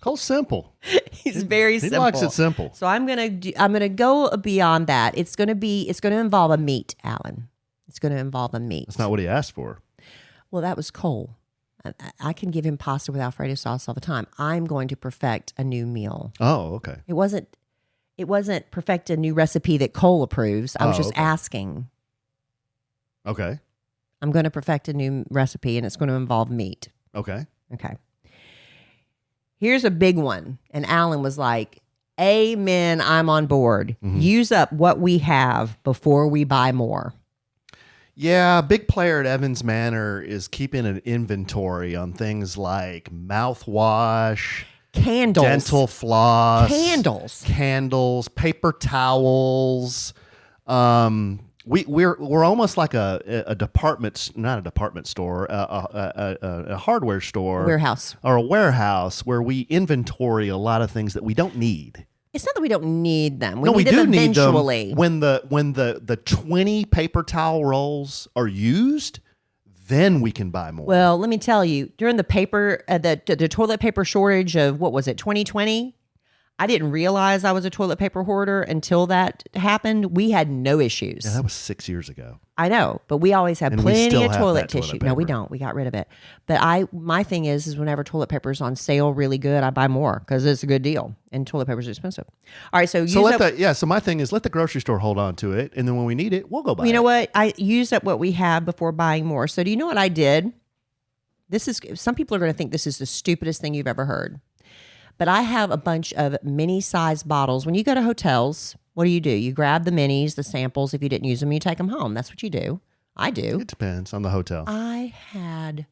Cole's simple. He's very simple. He likes it simple. So I'm gonna go beyond that. It's gonna involve a meat, Alan. It's gonna involve a meat. That's not what he asked for. Well, that was Cole. I can give him pasta with Alfredo sauce all the time. I'm going to perfect a new meal. Oh, okay. It wasn't perfect a new recipe that Cole approves. I was just asking. Okay. I'm going to perfect a new recipe, and it's going to involve meat. Okay. Here's a big one. And Alan was like, amen, I'm on board. Mm-hmm. Use up what we have before we buy more. Yeah, a big player at Evans Manor is keeping an inventory on things like mouthwash, candles, dental floss, candles, paper towels. We're almost like a department, not a department store, a hardware store, warehouse, or a warehouse where we inventory a lot of things that we don't need. It's not that we don't need them. We do need them eventually. when the 20 paper towel rolls are used. Then we can buy more. Well, let me tell you, during the toilet paper shortage of, what was it, 2020? I didn't realize I was a toilet paper hoarder until that happened. We had no issues. Yeah, that was 6 years ago. I know, but we always had plenty of toilet tissue. Paper. No, we don't. We got rid of it. But my thing is whenever toilet paper is on sale really good, I buy more because it's a good deal. And toilet paper is expensive. All right, so so my thing is let the grocery store hold on to it, and then when we need it, we'll go buy it. You know what? I used up what we have before buying more. So do you know what I did? Some people are going to think this is the stupidest thing you've ever heard. But I have a bunch of mini-sized bottles. When you go to hotels, what do? You grab the minis, the samples. If you didn't use them, you take them home. That's what you do. I do. It depends on the hotel. I had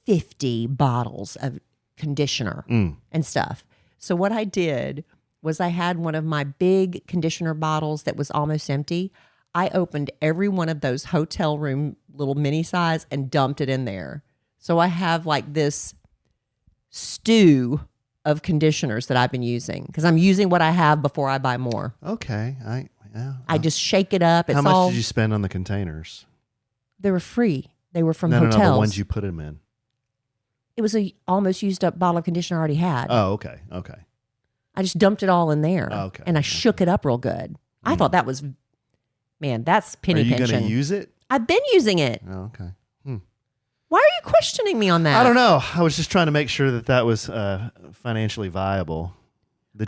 50 bottles of conditioner and stuff. So what I did was I had one of my big conditioner bottles that was almost empty. I opened every one of those hotel room little mini size and dumped it in there. So I have like this stew of conditioners that I've been using because I'm using what I have before I buy more. Okay. I just shake it up. How much did you spend on the containers? They were free. They were from hotels. No, the ones you put them in. It was a almost used up bottle of conditioner I already had. Oh, okay. I just dumped it all in there. Okay. And I shook it up real good. I thought that was, that's penny pinching. Are you going to use it? I've been using it. Oh, okay. Why are you questioning me on that? I don't know. I was just trying to make sure that was financially viable.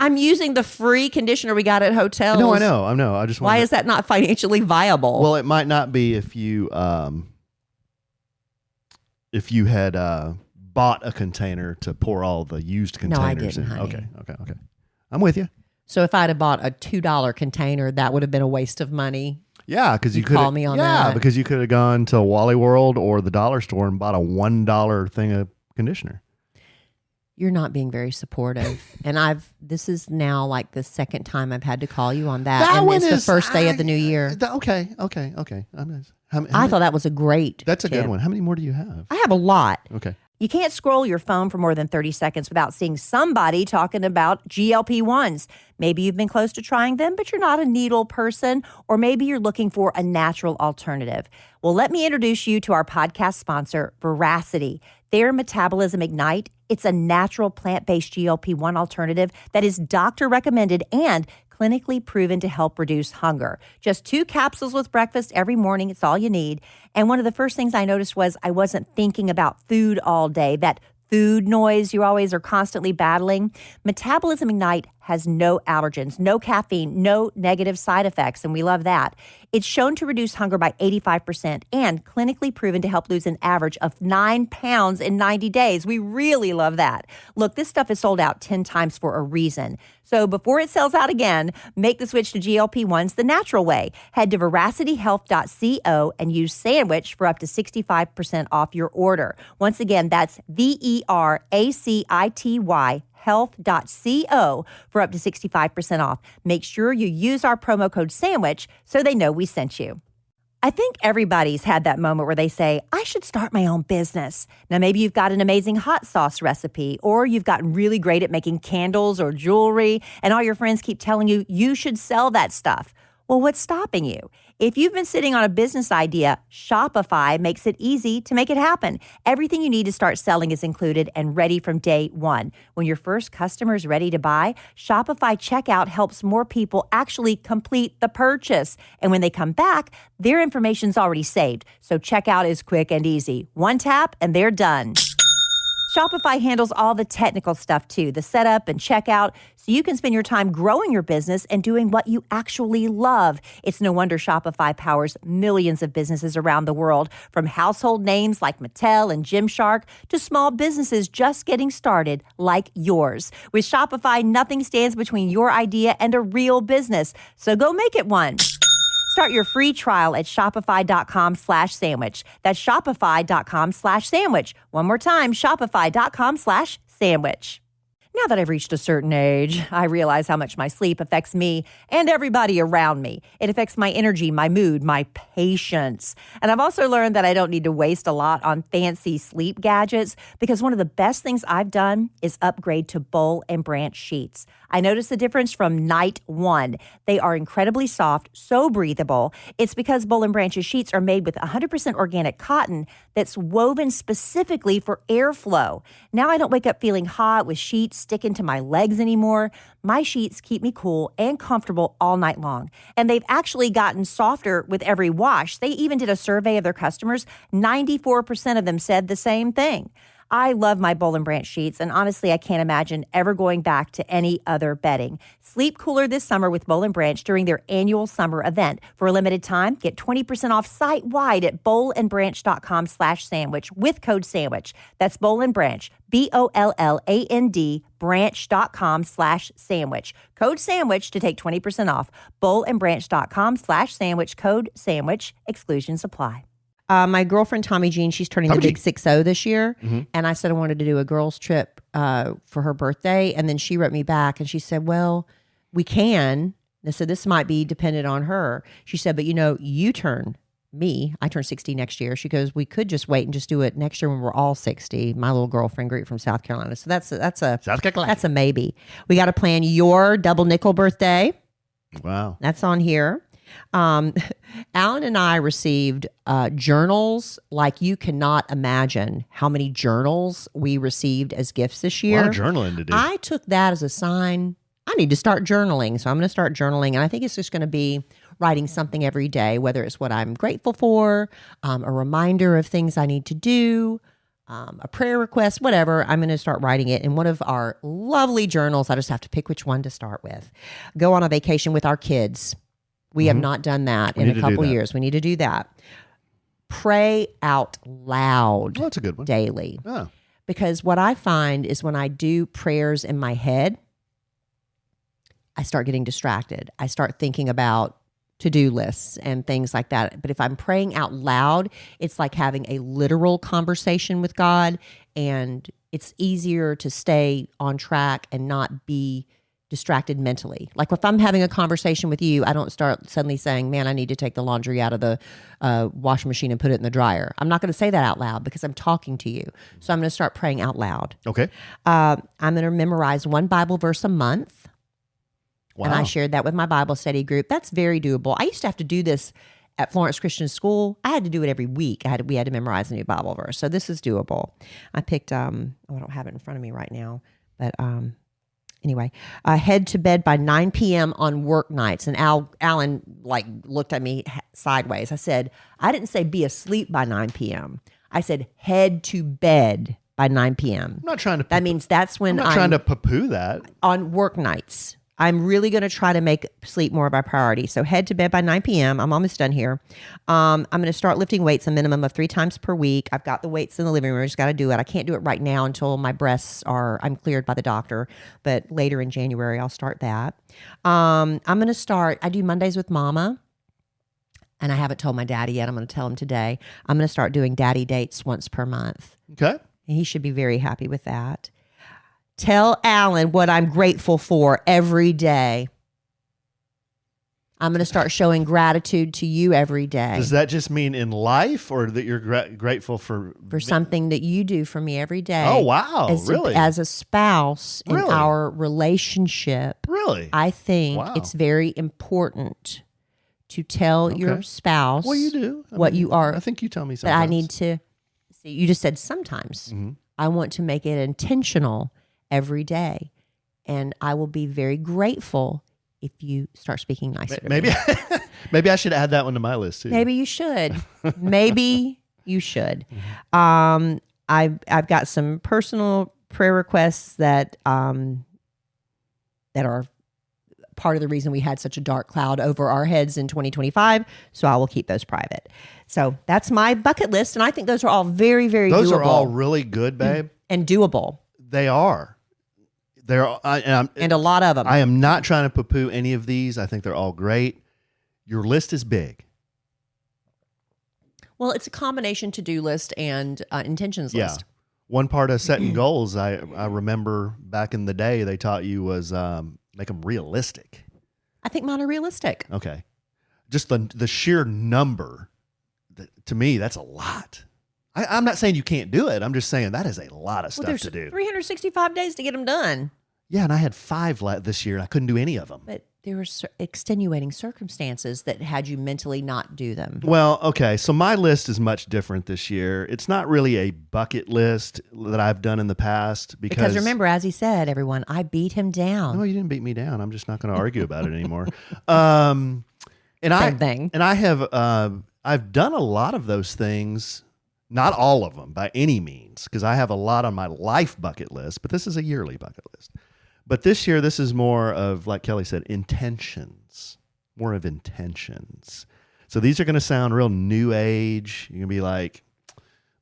I'm using the free conditioner we got at hotels. No, I know. I just why is that not financially viable? Well, it might not be if you had bought a container to pour all the used containers no, I didn't, in. Honey. Okay. I'm with you. So if I'd have bought a $2 container, that would have been a waste of money. Yeah, because you could call me on that. Yeah, because you could have gone to Wally World or the dollar store and bought a $1 thing of conditioner. You're not being very supportive. And this is now like the second time I've had to call you on that. And it's the first day of the new year. Okay. I thought that was a great That's a tip. good one. How many more do you have? I have a lot. Okay. You can't scroll your phone for more than 30 seconds without seeing somebody talking about GLP-1s. Maybe you've been close to trying them, but you're not a needle person, or maybe you're looking for a natural alternative. Well, let me introduce you to our podcast sponsor, Veracity. Their Metabolism Ignite, it's a natural plant-based GLP-1 alternative that is doctor recommended and clinically proven to help reduce hunger. Just 2 capsules with breakfast every morning. It's all you need. And one of the first things I noticed was I wasn't thinking about food all day, that food noise you always are constantly battling. Metabolism Ignite has no allergens, no caffeine, no negative side effects, and we love that. It's shown to reduce hunger by 85% and clinically proven to help lose an average of 9 pounds in 90 days. We really love that. Look, this stuff is sold out 10 times for a reason. So before it sells out again, make the switch to GLP-1s the natural way. Head to veracityhealth.co and use sandwich for up to 65% off your order. Once again, that's VERACITY health.co for up to 65% off. Make sure you use our promo code SANDWICH so they know we sent you. I think everybody's had that moment where they say, I should start my own business. Now, maybe you've got an amazing hot sauce recipe, or you've gotten really great at making candles or jewelry, and all your friends keep telling you you should sell that stuff. Well, what's stopping you? If you've been sitting on a business idea, Shopify makes it easy to make it happen. Everything you need to start selling is included and ready from day one. When your first customer is ready to buy, Shopify Checkout helps more people actually complete the purchase. And when they come back, their information's already saved. So checkout is quick and easy. One tap and they're done. Shopify handles all the technical stuff too, the setup and checkout, so you can spend your time growing your business and doing what you actually love. It's no wonder Shopify powers millions of businesses around the world, from household names like Mattel and Gymshark to small businesses just getting started like yours. With Shopify, nothing stands between your idea and a real business, so go make it one. Start your free trial at shopify.com/sandwich. That's shopify.com/sandwich. One more time, shopify.com/sandwich. Now that I've reached a certain age, I realize how much my sleep affects me and everybody around me. It affects my energy, my mood, my patience. And I've also learned that I don't need to waste a lot on fancy sleep gadgets, because one of the best things I've done is upgrade to Boll and Branch sheets. I noticed the difference from night one. They are incredibly soft, so breathable. It's because Boll and Branch's sheets are made with 100% organic cotton that's woven specifically for airflow. Now I don't wake up feeling hot with sheets sticking to my legs anymore. My sheets keep me cool and comfortable all night long. And they've actually gotten softer with every wash. They even did a survey of their customers. 94% of them said the same thing. I love my Boll and Branch sheets, and honestly, I can't imagine ever going back to any other bedding. Sleep cooler this summer with Boll and Branch during their annual summer event. For a limited time, get 20% off site-wide at bollandbranch.com/sandwich with code SANDWICH. That's Boll and Branch, BOLLAND, branch.com/sandwich. Code SANDWICH to take 20% off. bollandbranch.com/sandwich, code SANDWICH. Exclusions apply. My girlfriend, Tommy Jean, she's turning the big 6-0 this year. Mm-hmm. And I said I wanted to do a girls' trip for her birthday. And then she wrote me back and she said, well, we can. I said, this might be dependent on her. She said, but I turn 60 next year. She goes, we could just wait and just do it next year when we're all 60. My little girlfriend group from South Carolina. So that's a maybe. We got to plan your double nickel birthday. Wow. That's on here. Alan and I received journals like you cannot imagine how many journals we received as gifts this year. A lot of journaling to do. I took that as a sign I need to start journaling. So I'm going to start journaling. And I think it's just going to be writing something every day, whether it's what I'm grateful for, a reminder of things I need to do, a prayer request, whatever, I'm going to start writing it in one of our lovely journals. I just have to pick which one to start with. Go on a vacation with our kids. We have not done that in a couple years. We need to do that. Pray out loud. Oh, that's a good one. Daily. Oh. Because what I find is when I do prayers in my head, I start getting distracted. I start thinking about to-do lists and things like that. But if I'm praying out loud, it's like having a literal conversation with God, and it's easier to stay on track and not be distracted mentally. Like if I'm having a conversation with you, I don't start suddenly saying, man, I need to take the laundry out of the washing machine and put it in the dryer. I'm not going to say that out loud because I'm talking to you. So I'm going to start praying out loud. Okay. I'm going to memorize one Bible verse a month. Wow. And I shared that with my Bible study group. That's very doable. I used to have to do this at Florence Christian School. I had to do it every week. We had to memorize a new Bible verse. So this is doable. I picked, I don't have it in front of me right now, but anyway, head to bed by 9 p.m. on work nights. And Alan looked at me sideways. I said, I didn't say be asleep by 9 p.m. I said head to bed by 9 p.m. I'm not trying to. That means that's when I'm not trying to poo-poo that. On work nights. I'm really going to try to make sleep more of a priority. So head to bed by 9 p.m. I'm almost done here. I'm going to start lifting weights a minimum of 3 times per week. I've got the weights in the living room. I just got to do it. I can't do it right now until my breasts I'm cleared by the doctor. But later in January, I'll start that. I'm going to start, I do Mondays with Mama. And I haven't told my daddy yet. I'm going to tell him today. I'm going to start doing daddy dates once per month. Okay. And he should be very happy with that. Tell Alan what I'm grateful for every day. I'm going to start showing gratitude to you every day. Does that just mean in life, or that you're grateful for something that you do for me every day? Oh, wow. Really? As a spouse in our relationship. Really? I think it's very important to tell your spouse well, you do. what you are. I think you tell me sometimes. That I need to see. You just said sometimes. Mm-hmm. I want to make it intentional every day. And I will be very grateful if you start speaking nicer to me. Maybe I should add that one to my list too. Maybe you should. Maybe you should. I've got some personal prayer requests that are part of the reason we had such a dark cloud over our heads in 2025. So I will keep those private. So that's my bucket list. And I think those are all very, very Those doable. are all really good, babe. And doable. They are. And a lot of them. I am not trying to poo-poo any of these. I think they're all great. Your list is big. Well, it's a combination to-do list and intentions list. One part of setting goals, I remember back in the day, they taught you was make them realistic. I think mine are realistic. Okay. Just the sheer number, to me, that's a lot. I'm not saying you can't do it. I'm just saying that is a lot of stuff to do. 365 days to get them done. Yeah, and I had 5 this year, and I couldn't do any of them. But there were extenuating circumstances that had you mentally not do them. Well, okay, so my list is much different this year. It's not really a bucket list that I've done in the past. Because remember, as he said, everyone, I beat him down. No, you didn't beat me down. I'm just not going to argue about it anymore. Same thing. And I have I've done a lot of those things. Not all of them by any means, because I have a lot on my life bucket list, but this is a yearly bucket list. But this year, this is more of, like Kelly said, intentions, more of intentions. So these are going to sound real new age. You're going to be like,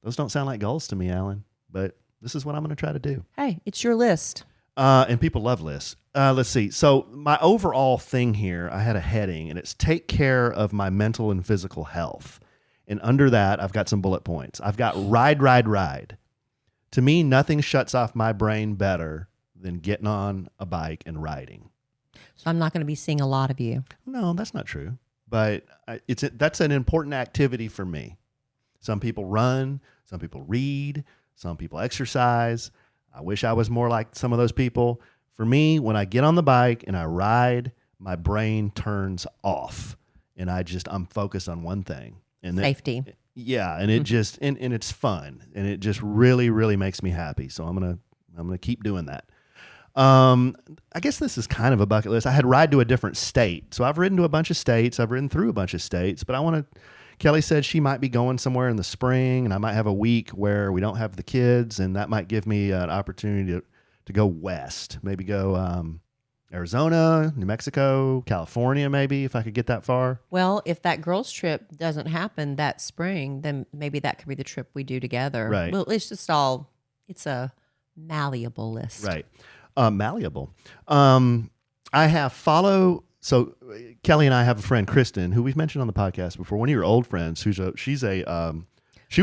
those don't sound like goals to me, Alan, but this is what I'm going to try to do. Hey, it's your list. And people love lists. Let's see. So my overall thing here, I had a heading, and it's take care of my mental and physical health. And under that, I've got some bullet points. I've got ride. To me, nothing shuts off my brain better than getting on a bike and riding. So I'm not going to be seeing a lot of you. No, that's not true. But that's an important activity for me. Some people run, some people read, some people exercise. I wish I was more like some of those people. For me, when I get on the bike and I ride, my brain turns off. And I'm focused on one thing. And safety. And it just and it's fun, and it just really, really makes me happy. So I'm gonna keep doing that. I guess this is kind of a bucket list. I had ride to a different state, so I've ridden to a bunch of states. I've ridden through a bunch of states, but I want to Kelly said she might be going somewhere in the spring, and I might have a week where we don't have the kids, and that might give me an opportunity to go west, maybe go Arizona, New Mexico, California, maybe, if I could get that far. Well, if that girls' trip doesn't happen that spring, then maybe that could be the trip we do together. Right. Well, it's a malleable list. Right. Malleable. I have So Kelly and I have a friend, Kristen, who we've mentioned on the podcast before. One of your old friends, she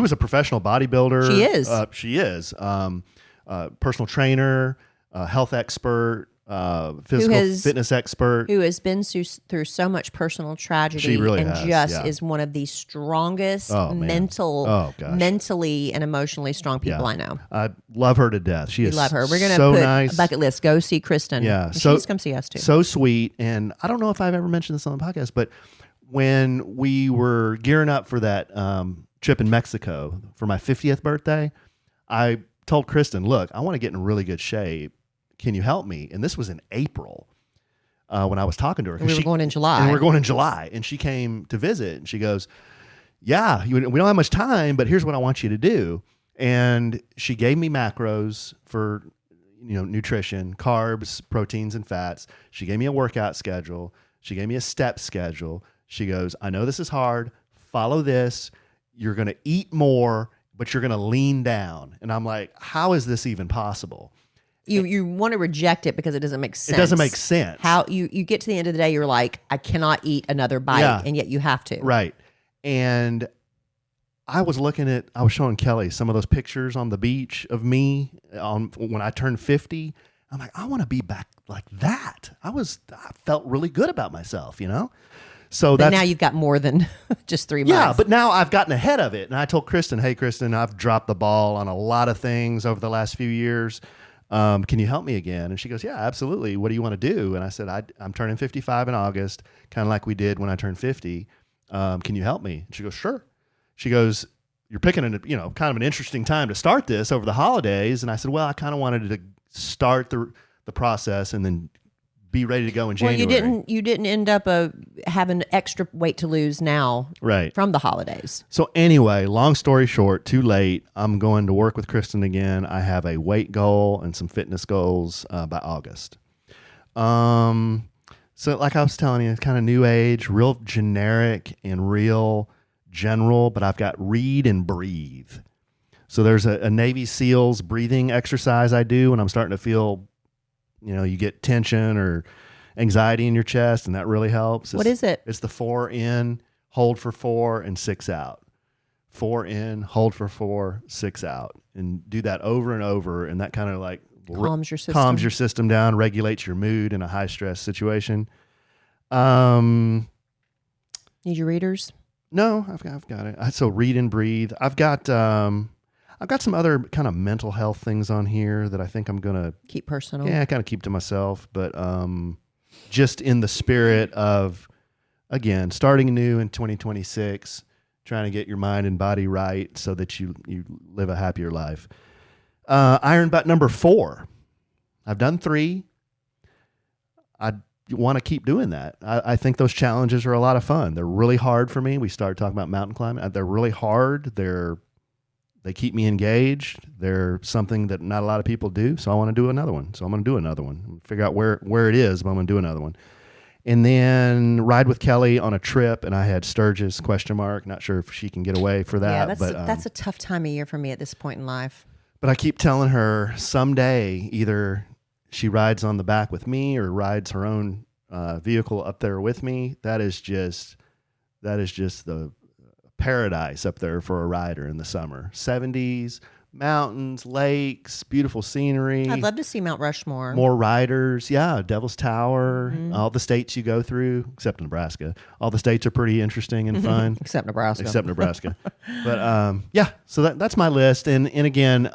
was a professional bodybuilder. She is. She is. Personal trainer, health expert, physical fitness expert. Who has been through so much personal tragedy. She really and has, is one of the strongest mentally and emotionally strong people I know. I love her to death. We love her. We're going to so put nice. a bucket list. Go see Kristen. Yeah. She needs to come see us too. So sweet. And I don't know if I've ever mentioned this on the podcast, but when we were gearing up for that trip in Mexico for my 50th birthday, I told Kristen, look, I want to get in really good shape. Can you help me? And this was in April when I was talking to her. We were going in July. And we were going in July. And she came to visit. And she goes, yeah, we don't have much time, but here's what I want you to do. And she gave me macros for nutrition, carbs, proteins, and fats. She gave me a workout schedule. She gave me a step schedule. She goes, I know this is hard. Follow this. You're going to eat more, but you're going to lean down. And I'm like, how is this even possible? You want to reject it because it doesn't make sense. It doesn't make sense. How you get to the end of the day, you're like, I cannot eat another bite, and yet you have to. Right. And I was showing Kelly some of those pictures on the beach of me when I turned 50. I'm like, I want to be back like that. I felt really good about myself, So but now you've got more than just 3 months. Yeah, but now I've gotten ahead of it. And I told Kristen, hey, Kristen, I've dropped the ball on a lot of things over the last few years. Can you help me again? And she goes, yeah, absolutely. What do you want to do? And I said, I'm turning 55 in August, kind of like we did when I turned 50. Can you help me? And she goes, sure. She goes, you're picking kind of an interesting time to start this over the holidays. And I said, well, I kind of wanted to start the process and then be ready to go in January. Well, you didn't end up having extra weight to lose now, right, from the holidays. So anyway, long story short, too late. I'm going to work with Kristen again. I have a weight goal and some fitness goals by August. So like I was telling you, it's kind of new age, real generic and real general, but I've got read and breathe. So there's a Navy SEALs breathing exercise I do when I'm starting to feel, you get tension or anxiety in your chest, and that really helps. What is it? It's the 4 in, hold for 4, and 6 out. 4 in, hold for 4, 6 out. And do that over and over, and that kind of like calms your system down, regulates your mood in a high-stress situation. Need your readers? No, I've got it. So read and breathe. I've got some other kind of mental health things on here that I think I'm going to keep personal. Yeah, kind of keep to myself, but just in the spirit of, again, starting new in 2026, trying to get your mind and body right so that you live a happier life. Iron butt number 4. I've done 3. I want to keep doing that. I think those challenges are a lot of fun. They're really hard for me. We started talking about mountain climbing. They're really hard. They keep me engaged. They're something that not a lot of people do, so I want to do another one. So I'm going to do another one. Figure out where it is, but I'm going to do another one. And then ride with Kelly on a trip, and I had Sturgis, ? Not sure if she can get away for that. Yeah, that's a tough time of year for me at this point in life. But I keep telling her someday either she rides on the back with me or rides her own vehicle up there with me. That is just the paradise up there for a rider in the summer. 70s, mountains, lakes, beautiful scenery. I'd love to see Mount Rushmore. More riders. Yeah, Devil's Tower. Mm-hmm. All the states you go through, except Nebraska. All the states are pretty interesting and fun. Except Nebraska. But yeah, so that's my list. And again,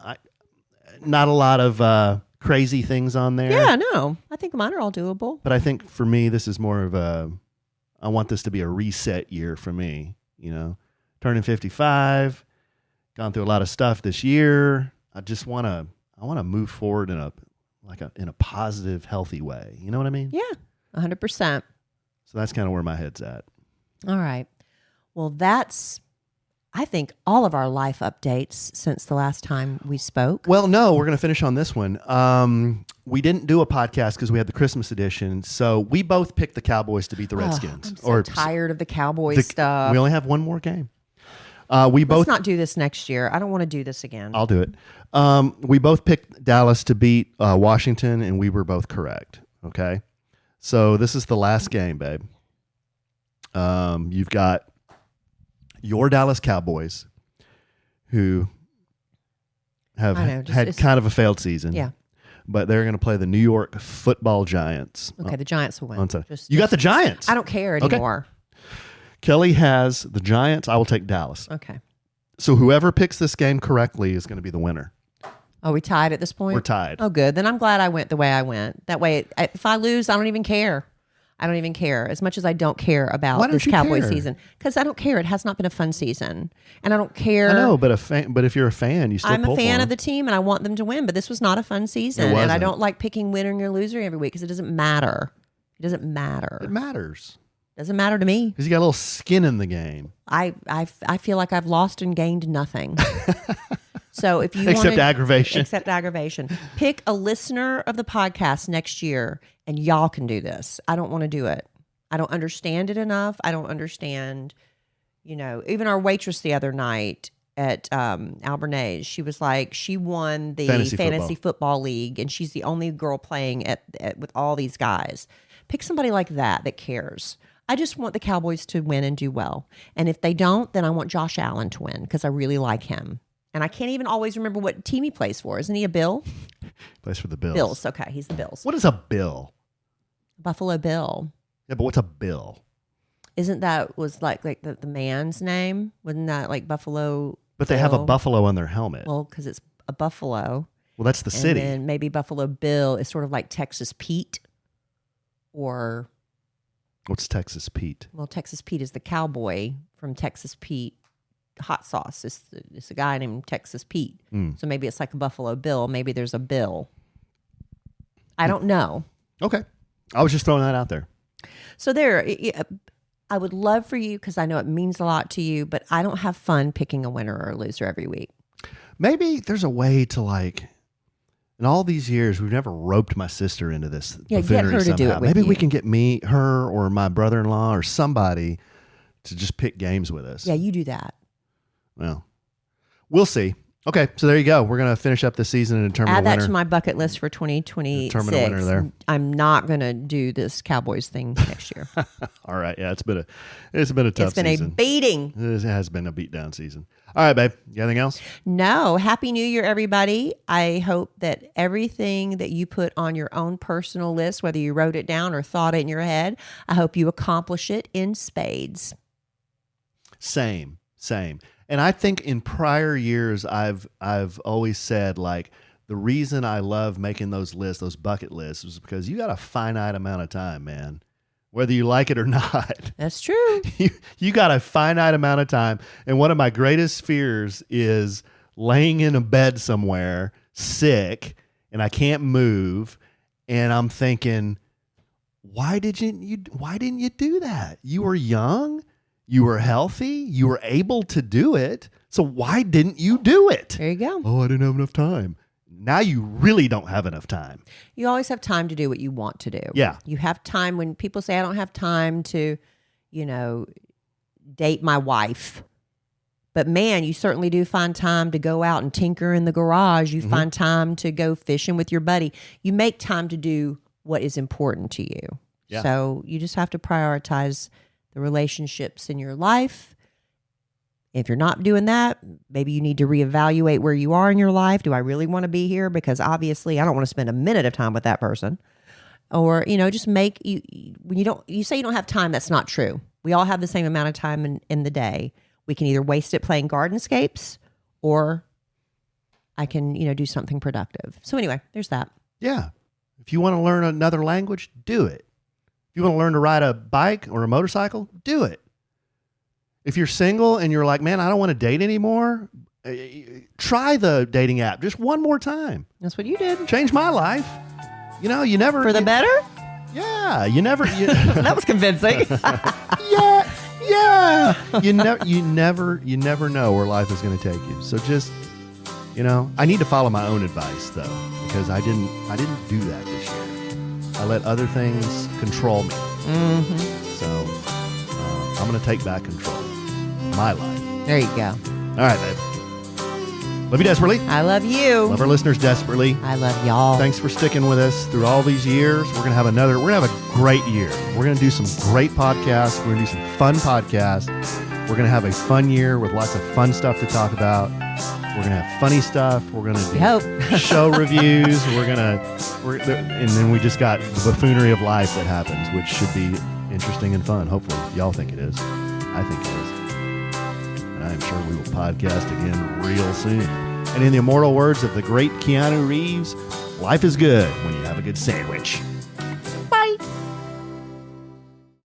not a lot of crazy things on there. Yeah, no. I think mine are all doable. But I think for me, this is more of I want this to be a reset year for me, Turning 55, gone through a lot of stuff this year. I just want to move forward in a positive, healthy way. You know what I mean? Yeah, 100%. So that's kind of where my head's at. All right. Well, that's, I think, all of our life updates since the last time we spoke. Well, no, we're going to finish on this one. We didn't do a podcast because we had the Christmas edition. So we both picked the Cowboys to beat the Redskins. I'm so tired of the Cowboys stuff. We only have one more game. Let's not do this next year. I don't want to do this again. I'll do it. We both picked Dallas to beat Washington, and we were both correct. Okay? So this is the last game, babe. You've got your Dallas Cowboys, who have had kind of a failed season. Yeah. But they're going to play the New York Football Giants. Okay, the Giants will win. You got the Giants. I don't care anymore. Okay. Kelly has the Giants. I will take Dallas. Okay. So whoever picks this game correctly is going to be the winner. Are we tied at this point? We're tied. Oh, good. Then I'm glad I went the way I went. That way, if I lose, I don't even care. I don't even care as much as I don't care about this Cowboy season, because I don't care. It has not been a fun season, and I don't care. I know, but if you're a fan, you still. I'm a fan of the team, and I want them to win. But this was not a fun season, and I don't like picking winner or loser every week because it doesn't matter. It doesn't matter. It matters. Doesn't matter to me because you got a little skin in the game. I feel like I've lost and gained nothing. So if you except aggravation, pick a listener of the podcast next year, and y'all can do this. I don't want to do it. I don't understand it enough. I don't understand, even our waitress the other night at Albernays, she was like, she won the fantasy football league, and she's the only girl playing with all these guys. Pick somebody like that cares. I just want the Cowboys to win and do well. And if they don't, then I want Josh Allen to win because I really like him. And I can't even always remember what team he plays for. Isn't he a Bill? Plays for the Bills. Bills. Okay, he's the Bills. What is a Bill? Buffalo Bill. Yeah, but what's a Bill? Isn't that was like the man's name? Wasn't that like Buffalo? But they have a buffalo on their helmet. Well, because it's a buffalo. Well, that's the city. And maybe Buffalo Bill is sort of like Texas Pete, or what's Texas Pete? Well, Texas Pete is the cowboy from Texas Pete hot sauce. It's a guy named Texas Pete. So maybe it's like a Buffalo Bill. Maybe there's a Bill. I don't know. Okay. I was just throwing that out there. So I would love for you, because I know it means a lot to you, but I don't have fun picking a winner or a loser every week. Maybe there's a way to in all these years, we've never roped my sister into this. Yeah, get her to do it with Maybe you. we can get her or my brother-in-law or somebody to just pick games with us. Yeah, you do that. Well, we'll see. Okay, so there you go. We're going to finish up the season and determine Add the winner. that to my bucket list for 2026. Determine a winner there. I'm not going to do this Cowboys thing next year. All right. Yeah, it's been a tough season. It's been a beating. It has been a beatdown season. All right, babe. You got anything else? No. Happy New Year, everybody. I hope that everything that you put on your own personal list, whether you wrote it down or thought it in your head, I hope you accomplish it in spades. Same. And I think in prior years, I've always said, the reason I love making those lists, those bucket lists, is because you got a finite amount of time, man. Whether you like it or not. That's true. You got a finite amount of time. And one of my greatest fears is laying in a bed somewhere, sick, and I can't move. And I'm thinking, why didn't you do that? You were young. You were healthy. You were able to do it. So why didn't you do it? There you go. Oh, I didn't have enough time. Now you really don't have enough time. You always have time to do what you want to do. Yeah. You have time when people say, I don't have time to, date my wife. But man, you certainly do find time to go out and tinker in the garage. You find time to go fishing with your buddy. You make time to do what is important to you. Yeah. So you just have to prioritize the relationships in your life. If you're not doing that, maybe you need to reevaluate where you are in your life. Do I really want to be here? Because obviously I don't want to spend a minute of time with that person. Or, just make when you say you don't have time, that's not true. We all have the same amount of time in the day. We can either waste it playing gardenscapes, or I can, do something productive. So anyway, there's that. Yeah. If you want to learn another language, do it. If you want to learn to ride a bike or a motorcycle, do it. If you're single and you're like, man, I don't want to date anymore, try the dating app just one more time. That's what you did. Changed my life. You never... For the better? Yeah, you never... That was convincing. Yeah, Yeah. You never know where life is going to take you. So just, I need to follow my own advice though, because I didn't do that this year. I let other things control me. Mm-hmm. So I'm going to take back control of my life. There you go. All right, babe. Love you desperately. I love you. Love our listeners desperately. I love y'all. Thanks for sticking with us through all these years. We're going to have a great year. We're going to do some great podcasts. We're going to do some fun podcasts. We're going to have a fun year with lots of fun stuff to talk about. We're going to have funny stuff. We're going to do show reviews. And then we just got the buffoonery of life that happens, which should be interesting and fun. Hopefully y'all think it is. I think it is. And I'm sure we will podcast again real soon. And in the immortal words of the great Keanu Reeves, life is good when you have a good sandwich.